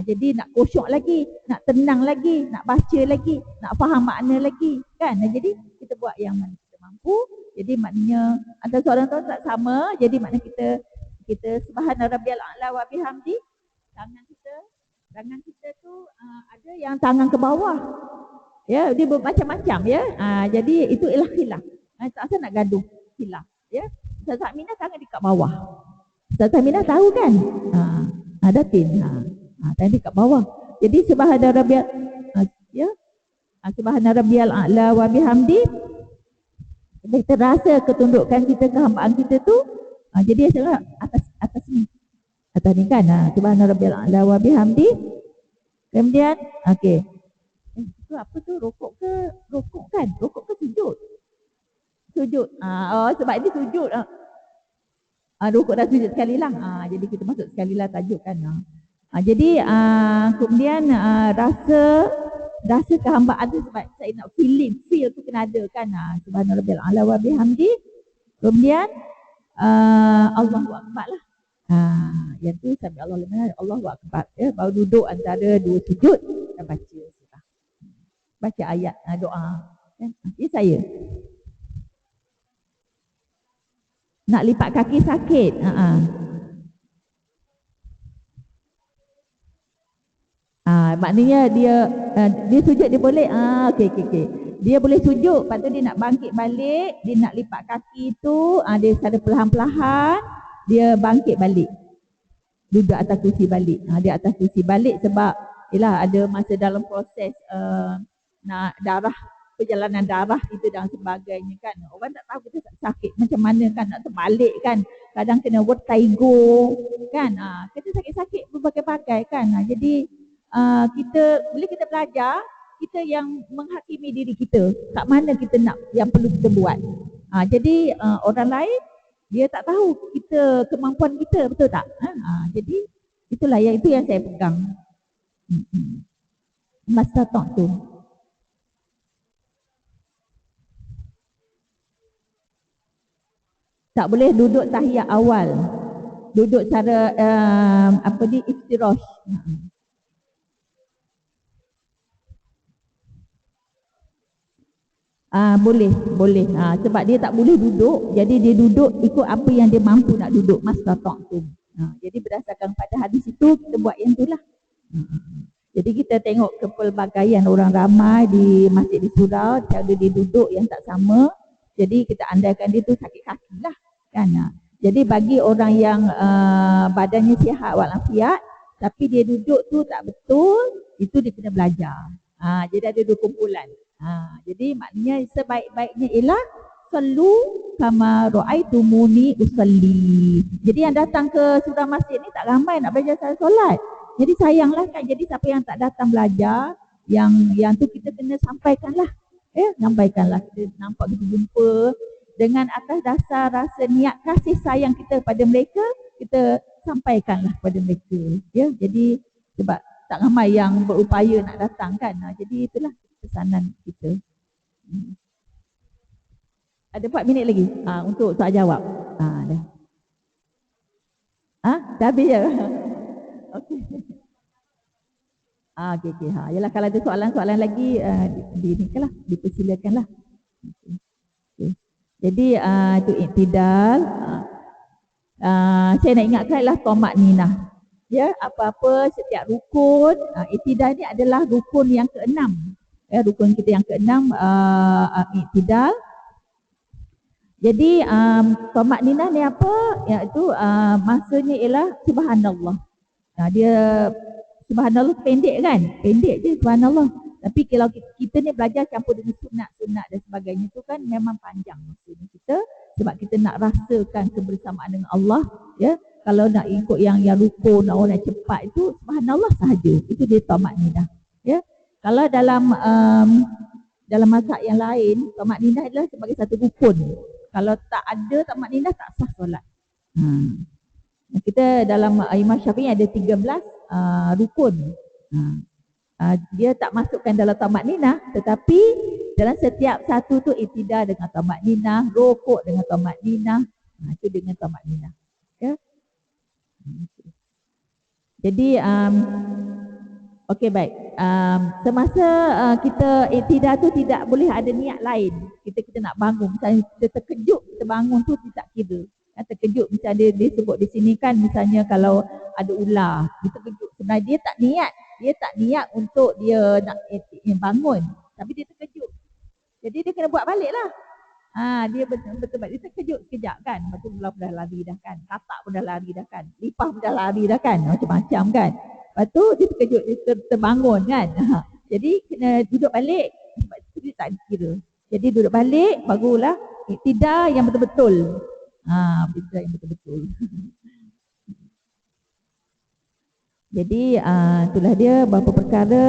S1: Jadi nak khusyuk lagi, nak tenang lagi, nak baca lagi, nak faham makna lagi kan. Jadi kita buat yang mana kita mampu. Jadi maknanya antara seorang tu tak sama. Jadi maknanya kita subhana rabbiyal a'la wa bihamdi, tangan kita tu ada yang tangan ke bawah. Ya, dia bermacam-macam ya. Jadi itu ialah khilaf. Tak asal nak gaduh khilaf ya. Ustazah Aminah tangan dekat bawah. Ustazah Aminah tahu kan? Datin. Tangan dekat bawah. Jadi subhana rabbiyal ya. Subhana rabbiyal a'la wa bihamdi. Kita rasa ketundukan kita, kehambaan kita tu, jadi adalah atas ni. Atas ni kan. Subhana rabbiyal a'la wa bihamdi. Kemudian okey. Itu apa tu? Rukuk kan? Rukuk ke sujud? Sujud. Sebab ini sujud. Rukuk dan sujud sekali lah. Jadi kita masuk sekali lah tajuk kan. Jadi kemudian rasa kehambaan tu sebab saya nak feel tu kena ada kan. Subhanallahil a'la wa bihamdi. Kemudian Allahu akbar lah. Yang tu sampai Allahu akbar ya, baru duduk antara dua sujud dan baca ayat doa. Ya saya. Nak lipat kaki sakit. Maknanya dia sujud dia boleh. Okey. Dia boleh sujud, lepas tu dia nak bangkit balik, dia nak lipat kaki tu, dia secara perlahan-lahan dia bangkit balik. Duduk atas kursi balik. Dia atas kursi balik sebab ialah ada masa dalam proses nak perjalanan darah itu dan sebagainya kan. Orang tak tahu kita sakit macam mana kan, nak terbalik kan. Kadang kena vertigo kan. Kita sakit-sakit berbagai-bagai kan. Jadi bila kita belajar, kita yang menghakimi diri kita. Kat mana kita nak, yang perlu kita buat. Jadi orang lain dia tak tahu kita, kemampuan kita, betul tak? Jadi itulah itu yang saya pegang. Mastata'tum. Tak boleh duduk tahiyat awal. Duduk cara iftirash. Boleh. Sebab dia tak boleh duduk, jadi dia duduk ikut apa yang dia mampu nak duduk. Mastata'tum. Jadi berdasarkan pada hadis itu kita buat yang itulah. Jadi kita tengok kepelbagaian orang ramai di masjid di surau, cara dia duduk yang tak sama. Jadi kita andaikan dia tu sakit kaki lah kan. Jadi bagi orang yang badannya sihat walafiat tapi dia duduk tu tak betul, itu dia kena belajar. Jadi ada dua kumpulan. Jadi maknanya sebaik-baiknya ialah sallu kama ra'aitumuni usalli. Jadi yang datang ke surau masjid ni tak ramai nak belajar cara solat. Jadi sayanglah kan. Jadi siapa yang tak datang belajar, yang tu kita kena sampaikanlah. Sampaikanlah. Kita nampak kita jumpa dengan atas dasar rasa niat kasih sayang kita pada mereka, kita sampaikanlah pada mereka. Ya, jadi sebab tak ramai yang berupaya nak datang kan. Jadi itulah pesanan kita. Ada 4 minit lagi untuk soal jawab. Dah. Dah habis je? Okey. Okey. Yalah, kalau ada soalan-soalan lagi dinikahlah, dipersilakanlah. Okay. Jadi itu iktidal. Saya nak ingatkanlah tomak ninah. Ya, apa-apa setiap rukun, iktidal ni adalah rukun yang ke-6. Ya, rukun kita yang ke-6 iktidal. Jadi tomak ninah ni apa? Iaitu maksudnya ialah subhanallah. Dia subhanallah pendek kan? Pendek je subhanallah. Tapi kalau kita ni belajar campur dengan sunat-sunat dan sebagainya tu kan memang panjang maksudnya kita, sebab kita nak rasakan kebersamaan dengan Allah, ya. Kalau nak ikut yang rukun, nak cepat itu subhanallah sahaja. Itu dia tomak ninah, ya. Kalau dalam mazhab yang lain, tomak ninah adalah sebagai satu rukun. Kalau tak ada tomak ninah tak sah solat. Kita dalam Imam Syafi'i ada 13 rukun. Dia tak masukkan dalam tomak ninah, tetapi dalam setiap satu tu iktidal dengan tomak ninah, rukuk dengan tomak ninah, itu dengan tomak ninah. Ya. Jadi okey, baik. Semasa kita iktidal tu tidak boleh ada niat lain. Kita nak bangun, misalnya kita terkejut, kita bangun tu tidak kira. Terkejut, misalnya dia sebut di sini kan, misalnya kalau ada ular, dia terkejut. Sebenarnya dia tak niat untuk dia nak bangun, tapi dia terkejut. Jadi dia kena buat balik lah. Dia betul-betul dia terkejut sekejap kan. Lepas tu ular pun dah lari dah kan. Katak pun dah lari dah kan. Lipah pun dah lari dah kan. Macam-macam kan. Lepas tu dia terkejut, dia terbangun kan. Jadi kena duduk balik. Sebab itu dia tak dikira. Jadi duduk balik, barulah iktidal yang betul-betul. Iktidal yang betul-betul. Jadi itulah dia beberapa perkara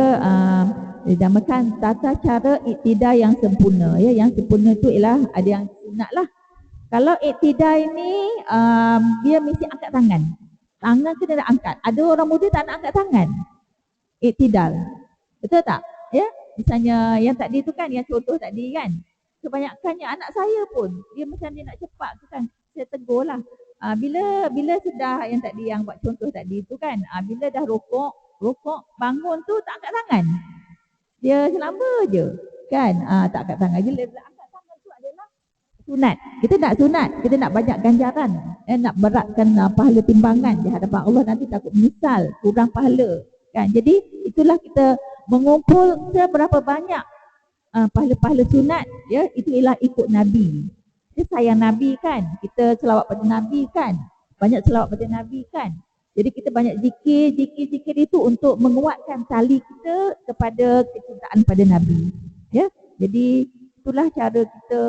S1: dinamakan tata cara iktidal yang sempurna. Ya, yang sempurna itu ialah ada yang sunat lah. Kalau iktidal ini dia mesti angkat tangan. Tangan kena angkat. Ada orang muda tak nak angkat tangan. Iktidal. Betul tak? Ya, misalnya yang tadi tu kan, yang contoh tadi kan. Kebanyakannya anak saya pun dia macam dia nak cepat tu kan. Saya tegur lah. Bila sudah yang tadi yang buat contoh tadi tu kan, bila dah rokok bangun tu tak angkat tangan. Dia selamba je kan, tak angkat tangan. Bila angkat tangan tu adalah sunat. Kita nak sunat, kita nak banyak ganjaran, nak beratkan pahala timbangan di hadapan Allah, nanti takut menyesal, kurang pahala kan. Jadi itulah kita mengumpul seberapa banyak pahala-pahala sunat, ya, itu ialah ikut Nabi. Kita sayang Nabi kan, kita selawat pada Nabi kan, banyak selawat pada Nabi kan. Jadi kita banyak zikir itu untuk menguatkan tali kita kepada kecintaan pada Nabi. Ya, jadi itulah cara kita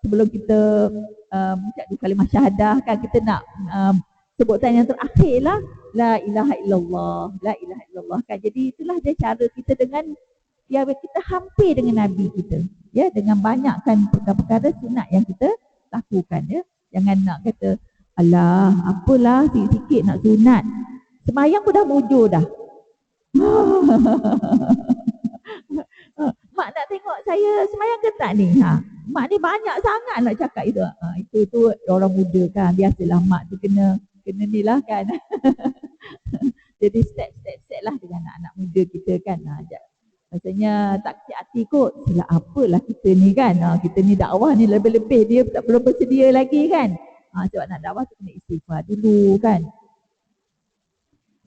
S1: sebelum kita mengucap kalimah syahadah kan, kita nak sebutan yang terakhir lah, la ilaha illallah kan. Jadi itulah dia cara kita dengan biar kita hampir dengan Nabi kita. Ya, dengan banyakkan perkara-perkara sunat yang kita lakukan, ya. Jangan nak kata alah, apalah sikit-sikit nak sunat. Semayang pun dah mujur dah. Mak nak tengok saya semayang ke tak ni? Mak ni banyak sangat nak cakap itu. Itu orang muda kan. Biasalah mak tu kena ni lah kan. Jadi step lah dengan anak-anak muda kita kan. Maksudnya tak kecil hati kot. Sila apalah kita ni kan. Kita ni dakwah ni lebih-lebih. Dia tak belum bersedia lagi kan. Sebab nak dakwah tu kena istighfar dulu kan.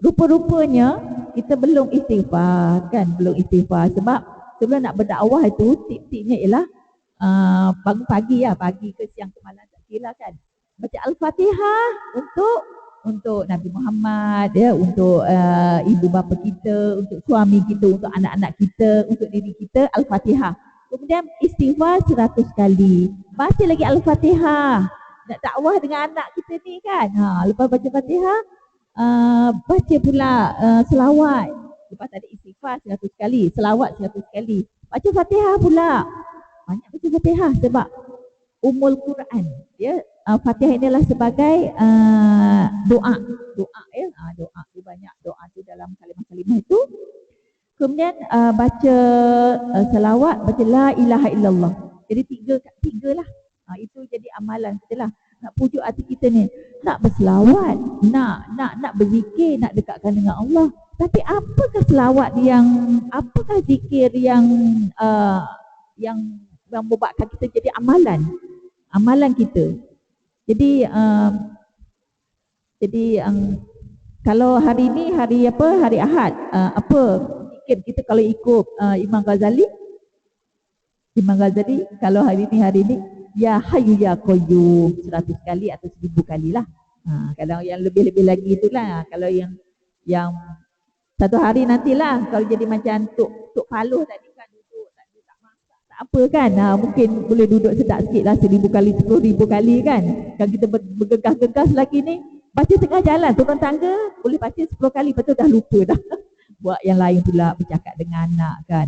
S1: Rupa-rupanya kita belum istighfar kan. Belum istighfar. Sebab sebelum nak berdakwah itu, tip-tipnya ialah bangun pagi lah. Pagi ke siang ke malam tak kira kan. Baca Al-Fatihah untuk Nabi Muhammad, ya, untuk ibu bapa kita, untuk suami kita, untuk anak-anak kita, untuk diri kita, Al-Fatihah. Kemudian istighfar 100 kali. Baca lagi Al-Fatihah. Nak dakwah dengan anak kita ni kan. Lepas baca Fatihah, baca pula selawat. Lepas tadi istighfar 100 kali, selawat 100 kali. Baca Fatihah pula. Banyak baca Fatihah sebab Ummul Quran, ya. Fatihah inilah sebagai doa. Doa ya. Doa tu banyak doa tu dalam kalimah-kalimah itu. Kemudian baca selawat, baca la ilaha illallah. Jadi tiga lah. Itu jadi amalan kita lah. Nak pujuk hati kita ni, nak berselawat, nak berzikir, nak dekatkan dengan Allah. Tapi apakah selawat apakah zikir yang membuatkan kita jadi amalan kita. Jadi kalau hari ni hari Ahad, apa zikir kita kalau ikut Imam Ghazali kalau hari ni ya hayyu ya qayyum 100 kali atau 1000 kali lah. Kalau yang lebih-lebih lagi itulah. Kalau yang satu hari nantilah kalau jadi macam Tok Faluh tadi kan duduk tak masak tak apa kan. Mungkin boleh duduk sedap sikit lah 1000 kali 10,000 kali kan. Kalau kita bergegas-gegas lagi ni, baca tengah jalan turun tangga boleh baca 10 kali, lepas tu dah lupa dah. Buat yang lain pula, bercakap dengan anak kan.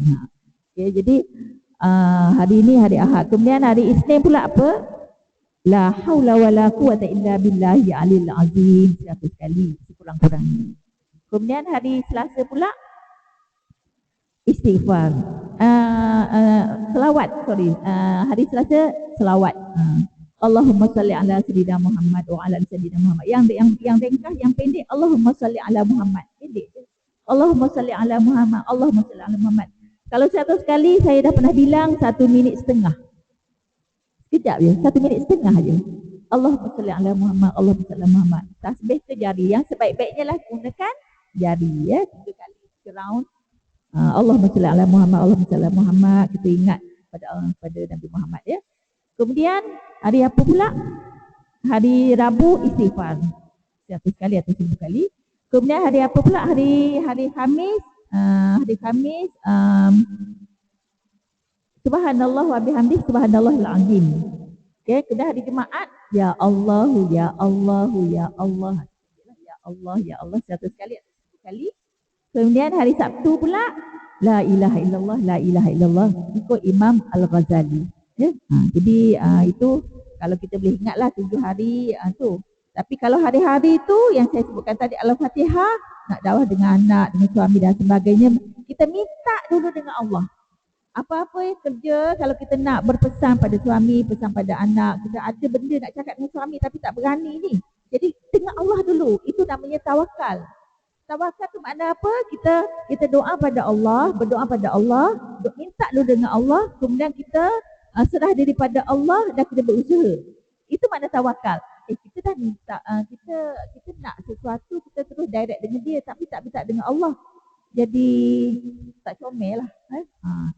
S1: Okay, jadi hari ini hari Ahad. Kemudian hari Isnin pula apa? La haula wala quwata illa billahi alil azim 100 kali sekurang-kurangnya. Kemudian hari Selasa pula istighfar. Selawat, hari Selasa selawat. Allahumma salli ala sayyidina Muhammad wa ala sayyidina Muhammad. Yang ringkas, yang pendek Allahumma salli ala Muhammad. Pendek. Allahumma salli ala Muhammad. Allahumma salli ala Muhammad. Kalau 100 kali saya dah pernah bilang 1 minit setengah. Sekejap je, 1 minit setengah je. Allahumma salli ala Muhammad, Allahumma salli ala Muhammad. Tasbih ke jari, yang sebaik-baiknya lah gunakan jari ya. 3 kali round. Allahumma salli ala Muhammad, Allahumma salli ala Muhammad. Kita ingat pada Nabi Muhammad ya. Kemudian hari apa pula? Hari Rabu istighfar 100 kali atau 1000 kali. Kemudian hari apa pula? Hari Khamis. Hari Khamis subhanallah wa bihamdih subhanallahil azim. Okey, kemudian hari Jumaat ya Allah ya Allah ya Allah. Ya Allah ya Allah 100 kali atau 1000 kali. Kemudian hari Sabtu pula la ilaha illallah la ilaha illallah ikut Imam Al-Ghazali ya. Jadi itu kalau kita boleh ingatlah 7 hari tu. Tapi kalau hari-hari tu yang saya sebutkan tadi Al-Fatihah, nak dakwah dengan anak, dengan suami dan sebagainya, kita minta dulu dengan Allah. Apa-apa yang kerja, kalau kita nak berpesan pada suami, pesan pada anak, kita ada benda nak cakap dengan suami tapi tak berani ni. Jadi dengan Allah dulu, itu namanya tawakal. Tawakal tu makna apa? Kita doa pada Allah, berdoa pada Allah, minta dulu dengan Allah, kemudian kita serah diri pada Allah dan kita berusaha. Itu makna tawakal. Kita dah minta, kita nak sesuatu, kita terus direct dengan dia tapi tak minta dengan Allah. Jadi tak comel lah.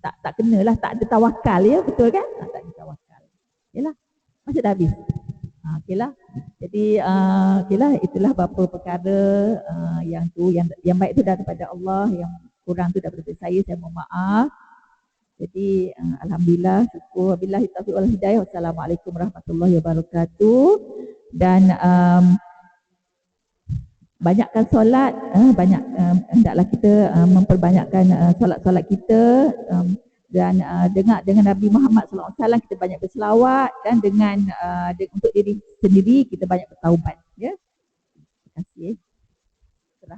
S1: Tak kenalah, tak ada tawakal ya, betul kan? Tak ada tawakal. Yalah, masa dah habis. Okeylah. Jadi okeylah, itulah beberapa perkara yang baik tu daripada Allah, yang kurang tu daripada saya mohon maaf. Jadi alhamdulillah, syukur billahi taufiq wal hidayah. Wassalamualaikum warahmatullahi wabarakatuh. Dan banyakkan solat, hendaklah kita memperbanyakkan solat-solat kita, dan dengan Nabi Muhammad SAW kita banyak berselawat, dan dengan untuk diri sendiri kita banyak bertaubat ya. Terima kasih.